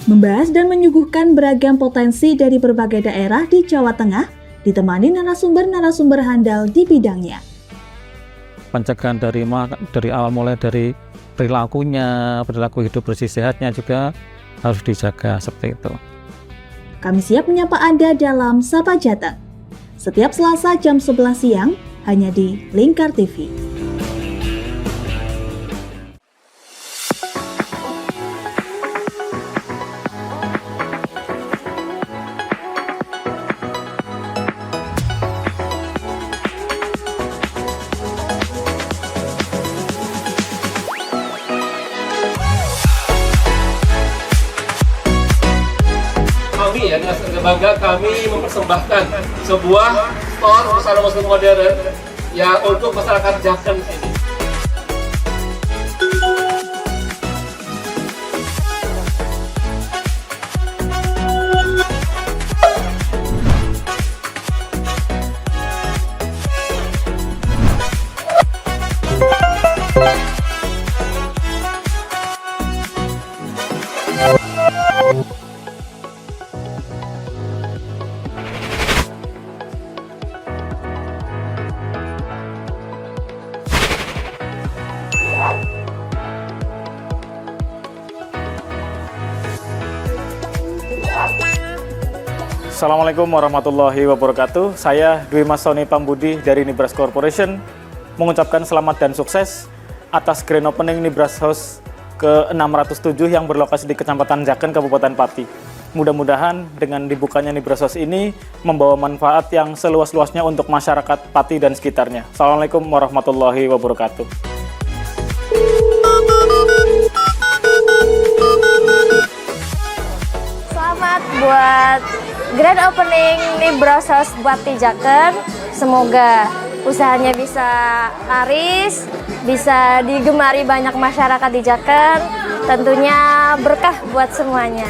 Membahas dan menyuguhkan beragam potensi dari berbagai daerah di Jawa Tengah, ditemani narasumber-narasumber handal di bidangnya. Pencegahan dari awal mulai dari perilakunya, perilaku hidup bersih sehatnya juga harus dijaga seperti itu. Kami siap menyapa Anda dalam Sapa Jateng. Setiap Selasa jam 11 siang hanya di Lingkar TV. Kami ya dengan bangga kami mempersembahkan sebuah store busana muslim modern ya untuk masyarakat Jateng ini. Assalamualaikum warahmatullahi wabarakatuh. Saya Dwi Masoni Pambudi dari Nibras Corporation mengucapkan selamat dan sukses atas grand opening Nibras House ke-607 yang berlokasi di Kecamatan Jaken, Kabupaten Pati. Mudah-mudahan dengan dibukanya Nibras House ini membawa manfaat yang seluas-luasnya untuk masyarakat Pati dan sekitarnya. Assalamualaikum warahmatullahi wabarakatuh. Selamat buat grand opening Nibras House buat di Jaken. Semoga usahanya bisa laris, bisa digemari banyak masyarakat di Jaken. Tentunya berkah buat semuanya.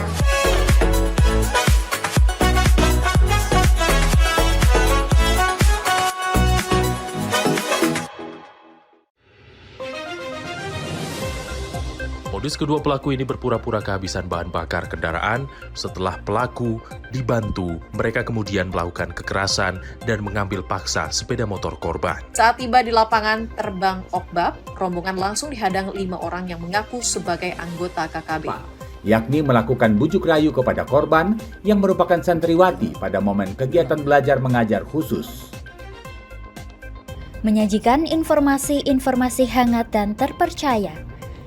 Modus kedua pelaku ini berpura-pura kehabisan bahan bakar kendaraan. Setelah pelaku dibantu, mereka kemudian melakukan kekerasan dan mengambil paksa sepeda motor korban. Saat tiba di lapangan terbang Okbab, rombongan langsung dihadang 5 orang yang mengaku sebagai anggota KKB. Yakni melakukan bujuk rayu kepada korban yang merupakan santriwati pada momen kegiatan belajar mengajar khusus. Menyajikan informasi-informasi hangat dan terpercaya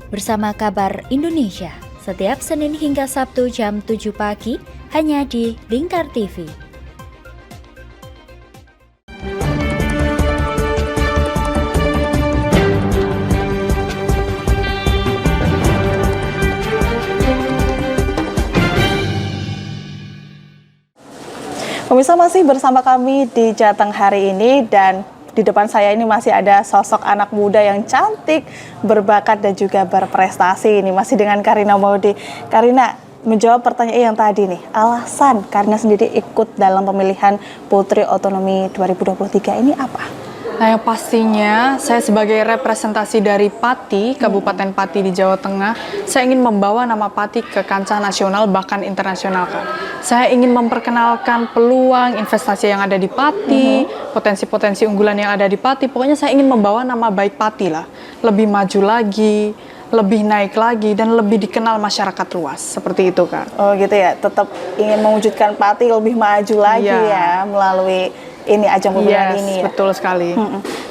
bersama Kabar Indonesia setiap Senin hingga Sabtu jam 7 pagi hanya di Lingkar TV. Pemirsa masih bersama kami di Jateng hari ini dan di depan saya ini masih ada sosok anak muda yang cantik, berbakat dan juga berprestasi. Ini masih dengan Karina Maudi. Karina, menjawab pertanyaan yang tadi nih, alasan Karina sendiri ikut dalam pemilihan Putri Otonomi 2023 ini apa? Nah, yang pastinya saya sebagai representasi dari Pati, Kabupaten Pati di Jawa Tengah, saya ingin membawa nama Pati ke kancah nasional bahkan internasional, Kak. Saya ingin memperkenalkan peluang investasi yang ada di Pati, potensi-potensi unggulan yang ada di Pati. Pokoknya saya ingin membawa nama baik Pati lah, lebih maju lagi, lebih naik lagi, dan lebih dikenal masyarakat luas. Seperti itu, Kak. Oh gitu ya, tetap ingin mewujudkan Pati lebih maju lagi ya melalui ini ajang pemilihan ini ya. Betul sekali.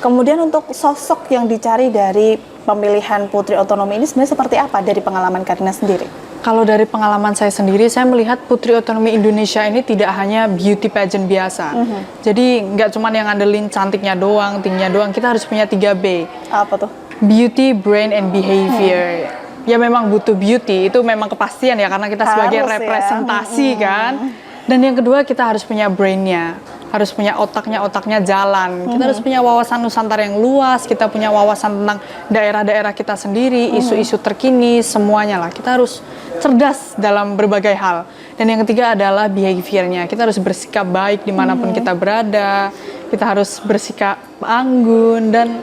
Kemudian untuk sosok yang dicari dari pemilihan Putri Otonomi ini sebenarnya seperti apa dari pengalaman Karina sendiri? Kalau dari pengalaman saya sendiri, saya melihat Putri Otonomi Indonesia ini tidak hanya beauty pageant biasa. Jadi nggak cuma yang ngandelin cantiknya doang, tingginya doang, kita harus punya 3B. Apa tuh? Beauty, Brain, and Behavior. Ya memang butuh beauty, itu memang kepastian ya, karena kita sebagai representasi kan. Dan yang kedua, kita harus punya brain-nya, harus punya otaknya jalan. Kita harus punya wawasan Nusantara yang luas, kita punya wawasan tentang daerah-daerah kita sendiri, isu-isu terkini, semuanya lah. Kita harus cerdas dalam berbagai hal. Dan yang ketiga adalah behavior-nya. Kita harus bersikap baik dimanapun kita berada, kita harus bersikap anggun, dan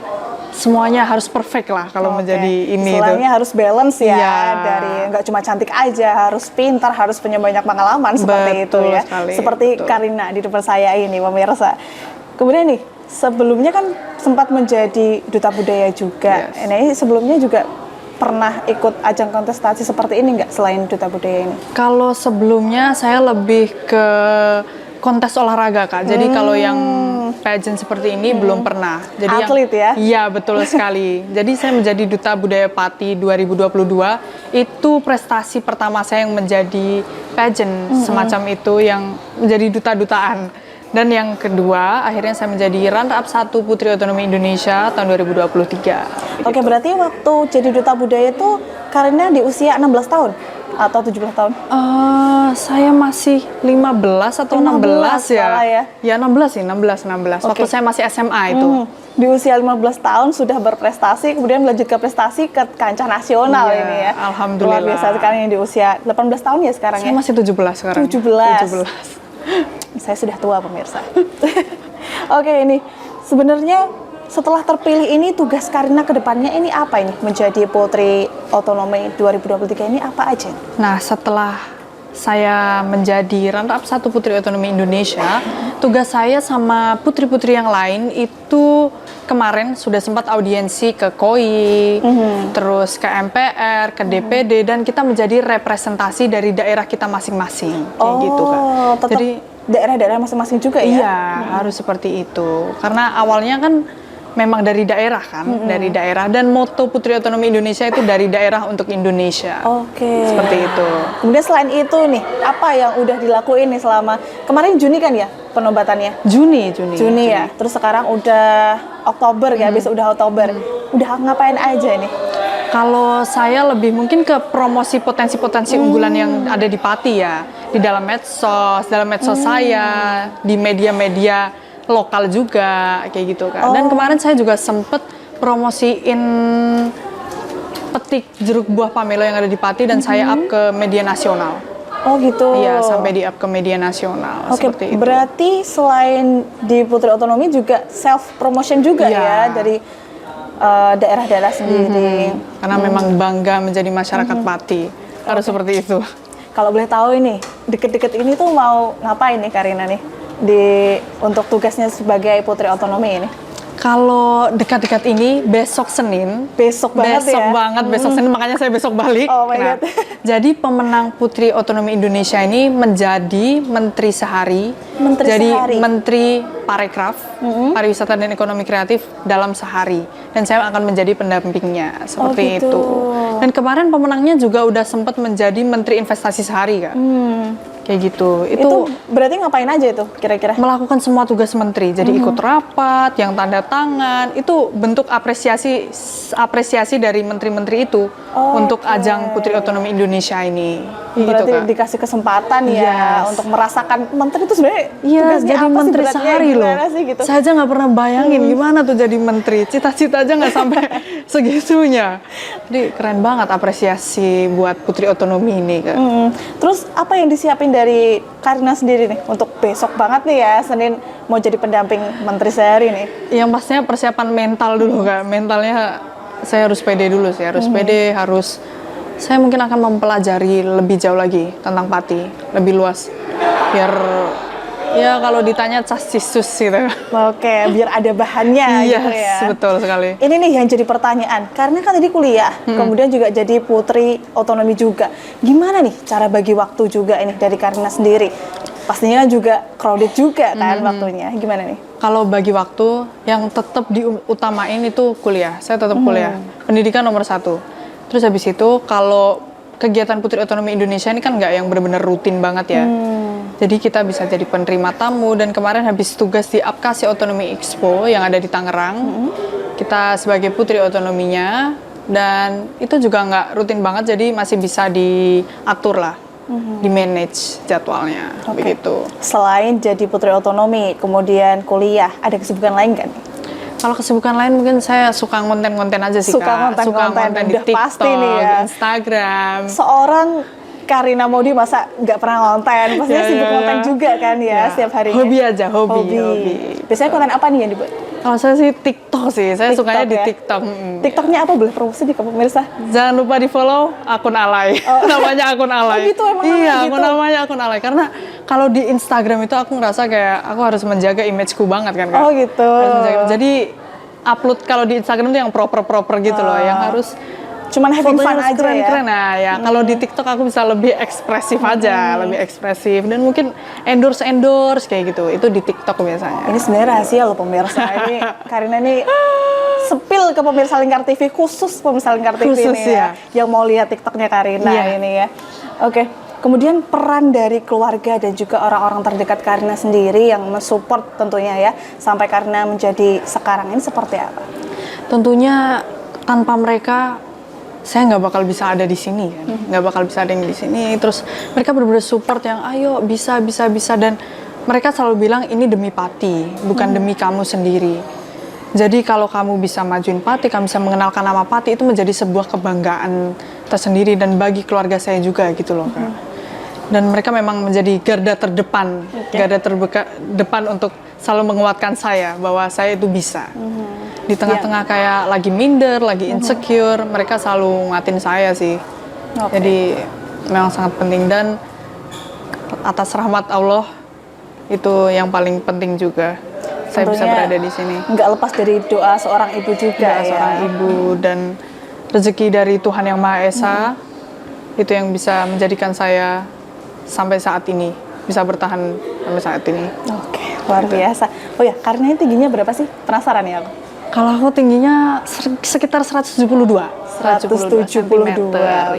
semuanya harus perfect lah kalau menjadi ini. Istilahnya harus balance ya, dari nggak cuma cantik aja, harus pintar, harus punya banyak pengalaman seperti itu ya. Sekali. Seperti Karina di depan saya ini, pemirsa. Kemudian nih, sebelumnya kan sempat menjadi duta budaya juga. Ini sebelumnya juga pernah ikut ajang kontestasi seperti ini nggak selain duta budaya ini? Kalau sebelumnya saya lebih ke kontes olahraga, Kak. Jadi kalau yang pageant seperti ini belum pernah. Jadi atlet ya? Iya, betul sekali. Jadi saya menjadi Duta Budaya Pati 2022, itu prestasi pertama saya yang menjadi pageant semacam itu, yang menjadi duta-dutaan. Dan yang kedua, akhirnya saya menjadi runner-up 1 Putri Otonomi Indonesia tahun 2023. Oke, berarti waktu jadi Duta Budaya itu Karina di usia 16 tahun? Atau 17 tahun? Saya masih 15 atau 16 ya. Ya 16 sih, 16. Waktu saya masih SMA itu. Di usia 15 tahun sudah berprestasi, kemudian lanjut ke prestasi ke kancah nasional ini ya. Alhamdulillah. Luar biasa sekali di usia 18 tahun ya sekarang saya ya? Masih 17 sekarang. 17. Saya sudah tua pemirsa. Oke, ini sebenarnya setelah terpilih ini tugas Karina ke depannya ini apa ini? Menjadi Putri Otonomi 2023 ini apa aja? Nah, setelah saya menjadi runner-up 1 Putri Otonomi Indonesia, tugas saya sama putri-putri yang lain itu kemarin sudah sempat audiensi ke KOI, terus ke MPR, ke DPD, dan kita menjadi representasi dari daerah kita masing-masing. Kayak gitu, Kak. Jadi daerah-daerah masing-masing juga ya? Iya, harus seperti itu. Karena awalnya kan memang dari daerah kan, dari daerah, dan moto Putri Otonomi Indonesia itu dari daerah untuk Indonesia. Seperti itu. Kemudian selain itu nih, apa yang udah dilakuin nih selama kemarin Juni kan ya penobatannya? Juni ya. Terus sekarang udah Oktober ya, besok udah Oktober. Udah ngapain aja nih? Kalau saya lebih mungkin ke promosi potensi-potensi unggulan yang ada di Pati ya, di dalam medsos saya, di media-media lokal juga, kayak gitu kan. Dan kemarin saya juga sempet promosiin petik jeruk buah pamelo yang ada di Pati, dan saya up ke media nasional. Oh gitu? Iya, sampai di up ke media nasional. Seperti itu. Berarti selain di Putri Otonomi juga self promotion juga ya dari daerah-daerah sendiri. Karena memang bangga menjadi masyarakat Pati, harus seperti itu. Kalau boleh tahu ini, deket-deket ini tuh mau ngapain nih Karina nih? Untuk tugasnya sebagai Putri Otonomi ini? Kalau dekat-dekat ini besok Senin, besok Senin, makanya saya besok balik. Jadi pemenang Putri Otonomi Indonesia ini menjadi Menteri Sehari, Menteri Parekraf, Pariwisata dan Ekonomi Kreatif dalam sehari, dan saya akan menjadi pendampingnya seperti itu. Dan kemarin pemenangnya juga udah sempat menjadi Menteri Investasi Sehari, Kak. Kayak gitu. Itu berarti ngapain aja itu kira-kira? Melakukan semua tugas menteri. Jadi ikut rapat, yang tanda tangan, itu bentuk apresiasi dari menteri-menteri itu untuk ajang Putri Otonomi Indonesia ini. gitu, Berarti Kak. dikasih kesempatan ya untuk merasakan menteri itu sebenarnya Iya, tugasnya jadi apa sih, menteri beratnya sehari loh. gimana sih gitu. Saya aja nggak pernah bayangin gimana tuh jadi menteri. Cita-cita aja nggak sampai segitunya. Jadi keren banget apresiasi buat Putri Otonomi ini, Kak. Terus apa yang disiapin dari Karina sendiri nih untuk besok banget nih ya, Senin mau jadi pendamping menteri sehari nih? Yang pastinya persiapan mental dulu, Kak. Mentalnya saya harus pede dulu sih, harus pede, saya mungkin akan mempelajari lebih jauh lagi tentang Pati, lebih luas. Biar ya kalau ditanya cas cisus gitu. Oke, biar ada bahannya gitu ya. Betul sekali. Ini nih yang jadi pertanyaan, karena kan tadi kuliah, kemudian juga jadi Putri Otonomi juga. Gimana nih cara bagi waktu juga ini dari Karina sendiri? Pastinya juga crowded juga kan waktunya. Gimana nih? Kalau bagi waktu, yang tetap diutamain itu kuliah. Saya tetap kuliah. Pendidikan nomor 1. Terus habis itu kalau kegiatan Putri Otonomi Indonesia ini kan nggak yang benar-benar rutin banget ya. Jadi kita bisa jadi penerima tamu, dan kemarin habis tugas di Apkasi Otonomi Expo yang ada di Tangerang. Kita sebagai Putri Otonominya, dan itu juga nggak rutin banget, jadi masih bisa diatur lah. Di manage jadwalnya, begitu. Selain jadi Putri Otonomi, kemudian kuliah, ada kesibukan lain kan? Kalau kesibukan lain mungkin saya suka konten-konten aja sih, Kak. Suka konten di udah TikTok, pasti nih ya. di Instagram. Seorang Karina Maudy masa nggak pernah konten? Pastinya sibuk konten juga kan ya, setiap harinya. Hobi aja, hobi. Biasanya konten apa nih yang dibuat? Kalau saya sih TikTok sih, saya TikTok sukanya di ya? TikTok. TikToknya apa, boleh promosi di pemirsa? Jangan lupa di follow akun Alay. Namanya akun Alay. Oh gitu, emang iya, gitu? namanya akun Alay. Karena kalau di Instagram itu aku ngerasa kayak aku harus menjaga imageku banget kan, Kak. Oh gitu. Harus menjaga. Jadi upload kalau di Instagram itu yang proper gitu loh, yang harus cuman having fun aja keren-keren. ya. Nah, ya kalau di TikTok aku bisa lebih ekspresif aja, lebih ekspresif, dan mungkin endorse kayak gitu. Itu di TikTok biasanya. Ini sebenarnya rahasia loh pemirsa. Ini Karina ini sepil ke pemirsa Lingkar TV, khusus pemirsa Lingkar TV Khusus ini ya, yang mau lihat TikToknya Karina ini ya. Oke. Kemudian peran dari keluarga dan juga orang-orang terdekat Karina sendiri yang mensupport tentunya ya, sampai Karina menjadi sekarang ini seperti apa? Tentunya tanpa mereka saya nggak bakal bisa ada di sini kan, nggak bakal bisa ada yang di sini. Terus mereka benar-benar support yang ayo bisa, dan mereka selalu bilang ini demi Pati, bukan demi kamu sendiri. Jadi kalau kamu bisa majuin Pati, kamu bisa mengenalkan nama Pati, itu menjadi sebuah kebanggaan tersendiri, dan bagi keluarga saya juga gitu loh, Kak. Dan mereka memang menjadi garda terdepan, garda terdepan untuk selalu menguatkan saya bahwa saya itu bisa. Di tengah-tengah kayak lagi minder, lagi insecure, mereka selalu nguatin saya sih. Jadi memang sangat penting, dan atas rahmat Allah itu yang paling penting juga. Saya bisa berada di sini. Nggak lepas dari doa seorang ibu juga ya. Seorang ibu, dan rezeki dari Tuhan Yang Maha Esa itu yang bisa menjadikan saya sampai saat ini, bisa bertahan sampai saat ini. Oke, luar biasa. Oh ya, Karina tingginya berapa sih? Penasaran ya aku. Kalau aku tingginya sekitar 172 172.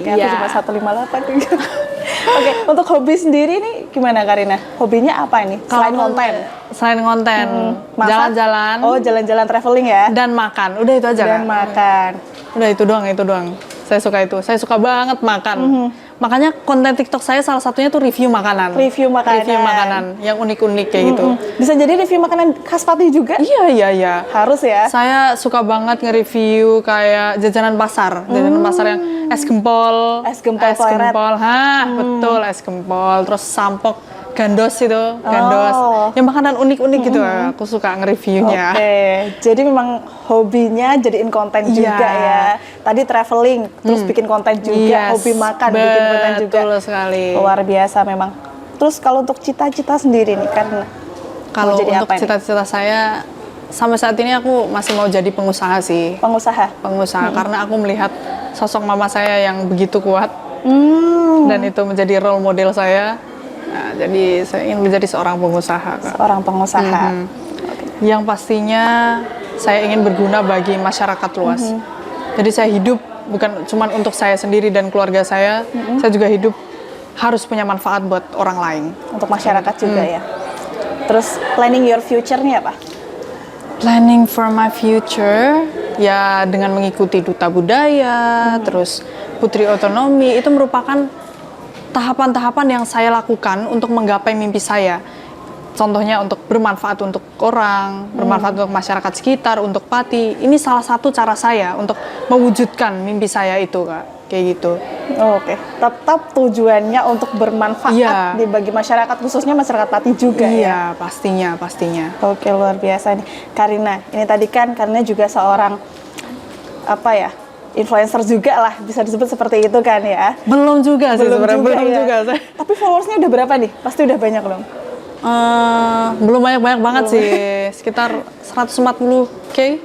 Ya, aku cuma 158 juga. Oke, untuk hobi sendiri nih gimana Karina? Hobinya apa ini? Selain konten? Selain konten, jalan-jalan. Oh, jalan-jalan traveling ya? Dan makan, udah itu aja. Dan makan. Udah itu doang. Saya suka itu. Saya suka banget makan. Makanya konten TikTok saya salah satunya tuh review makanan. Review makanan yang unik-unik kayak gitu. Bisa jadi review makanan khas Pati juga? Iya. Harus ya. Saya suka banget nge-review kayak jajanan pasar. Jajanan pasar yang es gempol. Betul, es gempol. Terus sampok, gandos itu, yang makanan unik-unik gitu. Aku suka nge-reviewnya. Oke, jadi memang hobinya jadiin konten juga ya. Tadi traveling, terus bikin konten juga, hobi makan, bikin konten juga. Betul sekali. Luar biasa memang. Terus kalau untuk cita-cita sendiri nih, karena kalau untuk cita-cita saya sampai saat ini aku masih mau jadi pengusaha sih. Pengusaha, karena aku melihat sosok mama saya yang begitu kuat, dan itu menjadi role model saya. Nah, jadi saya ingin menjadi seorang pengusaha, Kak. Seorang pengusaha. Yang pastinya saya ingin berguna bagi masyarakat luas. Jadi saya hidup bukan cuma untuk saya sendiri dan keluarga saya juga hidup harus punya manfaat buat orang lain. Untuk masyarakat juga ya. Terus planning your future-nya apa? Planning for my future ya dengan mengikuti Duta Budaya, terus Putri Otonomi, itu merupakan tahapan-tahapan yang saya lakukan untuk menggapai mimpi saya. Contohnya untuk bermanfaat untuk orang, bermanfaat untuk masyarakat sekitar, untuk Pati. Ini salah satu cara saya untuk mewujudkan mimpi saya itu, Kak. Kayak gitu. Oke. Tetap tujuannya untuk bermanfaat bagi masyarakat, khususnya masyarakat Pati juga ya? Iya, pastinya. Oke, luar biasa nih. Karina, ini tadi kan Karina juga seorang, influencer juga lah, bisa disebut seperti itu kan ya? Belum juga sih sebenarnya, belum juga. Tapi followersnya udah berapa nih? Pasti udah banyak dong? Belum banyak banget sih, sekitar 140k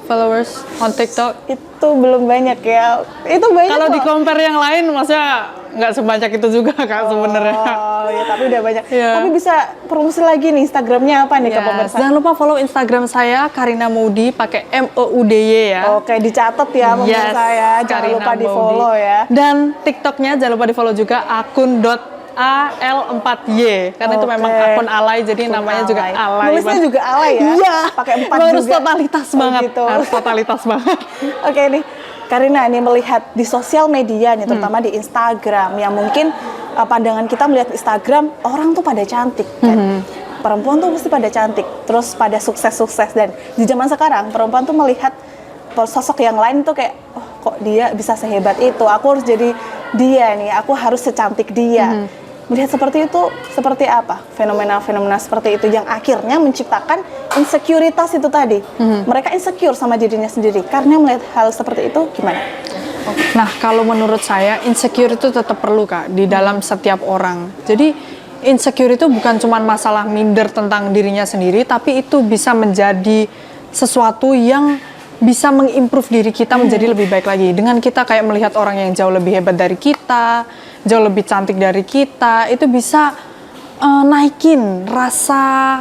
followers on TikTok. Itu belum banyak ya? Itu banyak. Kalau di compare yang lain, maksudnya nggak sebanyak itu juga Kak sebenarnya. Oh ya, tapi udah banyak. Tapi bisa promosi lagi nih Instagramnya apa nih ke pemirsa? Jangan lupa follow Instagram saya Karina Moody pakai MOUDY ya. Oke, dicatat ya pemirsa ya. Jangan lupa di follow ya. Dan TikToknya jangan lupa di follow juga akun AL4Y karena itu memang akun alay, jadi namanya juga alay. Nulisnya juga alay ya? Iya. Pakai 4 juga. Harus totalitas banget. Gitu. Harus totalitas banget. Oke nih, Karina ini melihat di sosial media nih, terutama di Instagram, yang mungkin pandangan kita melihat Instagram orang tuh pada cantik kan. Perempuan tuh mesti pada cantik, terus pada sukses-sukses, dan di zaman sekarang perempuan tuh melihat sosok yang lain tuh kayak, oh kok dia bisa sehebat itu, aku harus jadi dia nih, aku harus secantik dia. Melihat seperti itu, seperti apa fenomena-fenomena seperti itu yang akhirnya menciptakan insekuritas itu tadi. Mereka insecure sama dirinya sendiri karena melihat hal seperti itu. Gimana? Nah, kalau menurut saya insecure itu tetap perlu Kak di dalam setiap orang. Jadi insecure itu bukan cuma masalah minder tentang dirinya sendiri, tapi itu bisa menjadi sesuatu yang bisa mengimprove diri kita menjadi lebih baik lagi. Dengan kita kayak melihat orang yang jauh lebih hebat dari kita, jauh lebih cantik dari kita, itu bisa naikin rasa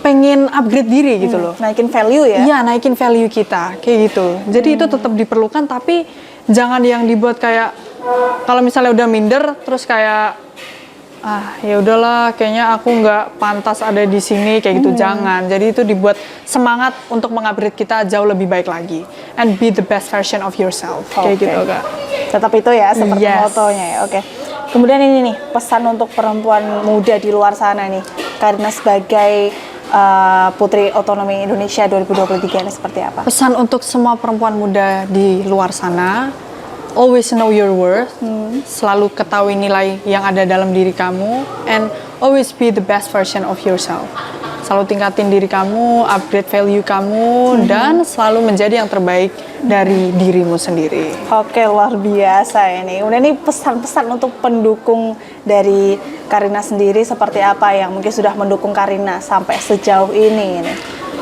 pengen upgrade diri gitu loh. Naikin value ya? Iya, naikin value kita, kayak gitu. Jadi itu tetap diperlukan, tapi jangan yang dibuat kayak, kalau misalnya udah minder, terus kayak, ya udahlah, kayaknya aku nggak pantas ada di sini, kayak gitu. Jangan. Jadi itu dibuat semangat untuk mengupgrade kita jauh lebih baik lagi, and be the best version of yourself, kayak gitu Kak. Tetap itu ya, seperti motonya ya. Oke. Kemudian ini nih, pesan untuk perempuan muda di luar sana nih, karena sebagai Putri Otonomi Indonesia 2023 ini seperti apa? Pesan untuk semua perempuan muda di luar sana, always know your worth, selalu ketahui nilai yang ada dalam diri kamu, and always be the best version of yourself. Selalu tingkatin diri kamu, upgrade value kamu, dan selalu menjadi yang terbaik dari dirimu sendiri. Oke, luar biasa ini. Udah nih pesan-pesan untuk pendukung dari Karina sendiri seperti apa yang mungkin sudah mendukung Karina sampai sejauh ini.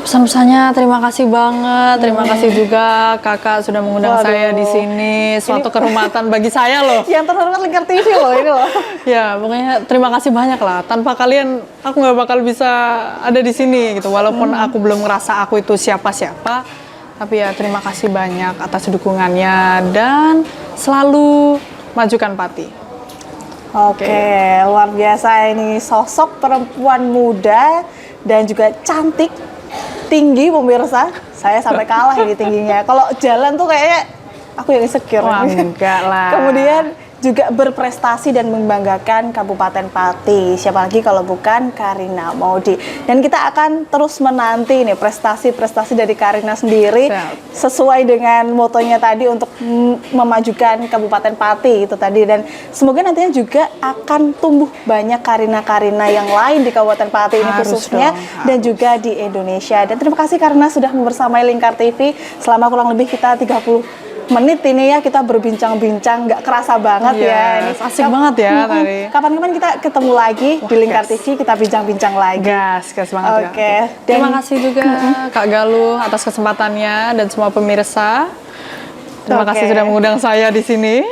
Pesan-pesannya terima kasih banget, terima kasih juga Kakak sudah mengundang saya di sini, suatu kehormatan bagi saya loh. Yang terhormat Lingkar TV loh ini loh. Ya pokoknya terima kasih banyak lah, tanpa kalian aku nggak bakal bisa ada di sini gitu, walaupun aku belum ngerasa aku itu siapa-siapa, tapi ya terima kasih banyak atas dukungannya dan selalu majukan Pati. Oke, luar biasa ini sosok perempuan muda dan juga cantik, tinggi pemirsa. Saya sampai kalah ini tingginya. Kalau jalan tuh kayaknya aku yang insecure. Wah, enggak lah. Kemudian juga berprestasi dan membanggakan Kabupaten Pati. Siapa lagi kalau bukan Karina Moody. Dan kita akan terus menanti nih prestasi-prestasi dari Karina sendiri sesuai dengan motonya tadi untuk memajukan Kabupaten Pati itu tadi. Dan semoga nantinya juga akan tumbuh banyak Karina-Karina yang lain di Kabupaten Pati ini khususnya dan juga di Indonesia. Dan terima kasih karena sudah membersamai Lingkar TV selama kurang lebih kita 30 menit ini ya, kita berbincang-bincang, nggak kerasa banget ya. Ini asik banget ya tadi. Kapan-kapan kita ketemu lagi di Lingkar TV, kita bincang-bincang lagi. Gas banget. Oke. Terima kasih juga Kak Galuh atas kesempatannya dan semua pemirsa. Terima kasih sudah mengundang saya di sini.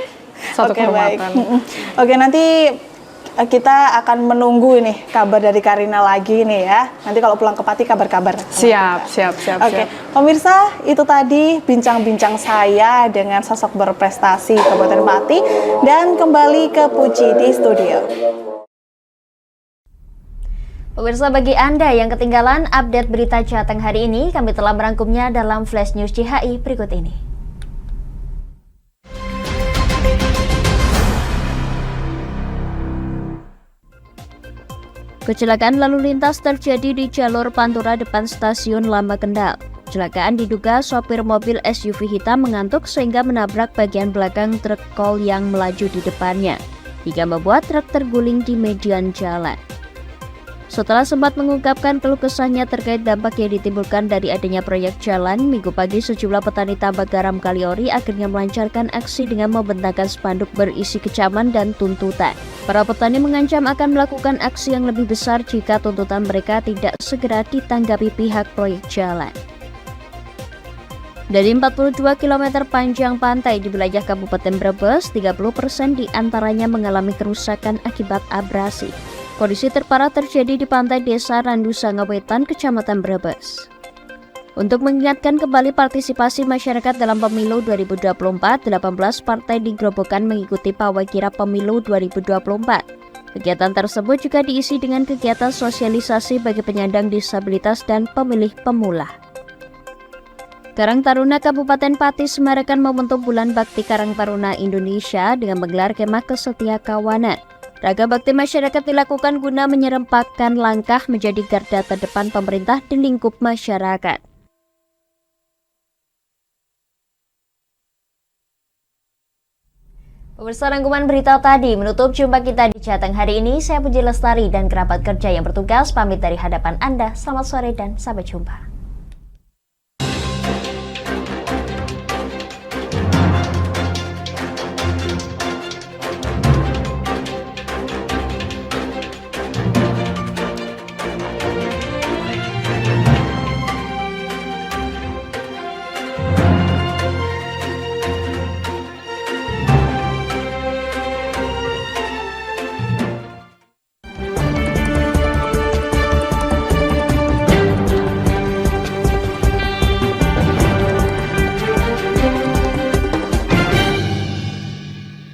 Suatu kehormatan. Oke, nanti kita akan menunggu ini kabar dari Karina lagi nih ya. Nanti kalau pulang ke Pati kabar-kabar. Siap. Oke, pemirsa, itu tadi bincang-bincang saya dengan sosok berprestasi Kabupaten Pati, dan kembali ke Puji di studio. Pemirsa, bagi Anda yang ketinggalan update berita Jateng hari ini, kami telah merangkumnya dalam Flash News CHI berikut ini. Kecelakaan lalu lintas terjadi di jalur Pantura depan stasiun Lama Kendal. Kecelakaan diduga sopir mobil SUV hitam mengantuk sehingga menabrak bagian belakang truk kol yang melaju di depannya, hingga membuat truk terguling di median jalan. Setelah sempat mengungkapkan keluh kesahnya terkait dampak yang ditimbulkan dari adanya proyek jalan, Minggu pagi sejumlah petani tambak garam Kaliori akhirnya melancarkan aksi dengan membentangkan spanduk berisi kecaman dan tuntutan. Para petani mengancam akan melakukan aksi yang lebih besar jika tuntutan mereka tidak segera ditanggapi pihak proyek jalan. Dari 42 km panjang pantai di wilayah Kabupaten Brebes, 30% diantaranya mengalami kerusakan akibat abrasi. Kondisi terparah terjadi di pantai Desa Randu Sangawetan, Kecamatan Brebes. Untuk mengingatkan kembali partisipasi masyarakat dalam pemilu 2024, 18 partai di Grobogan mengikuti pawai kirap pemilu 2024. Kegiatan tersebut juga diisi dengan kegiatan sosialisasi bagi penyandang disabilitas dan pemilih pemula. Karang Taruna Kabupaten Pati semarakan momentum Bulan Bakti Karang Taruna Indonesia dengan menggelar kemah kesetiakawanan. Ragam bakti masyarakat dilakukan guna menyerempakkan langkah menjadi garda terdepan pemerintah di lingkup masyarakat. Pemirsa, rangkuman berita tadi menutup jumpa kita di Jateng hari ini. Saya Puji Lestari dan kerabat kerja yang bertugas pamit dari hadapan Anda. Selamat sore dan sampai jumpa.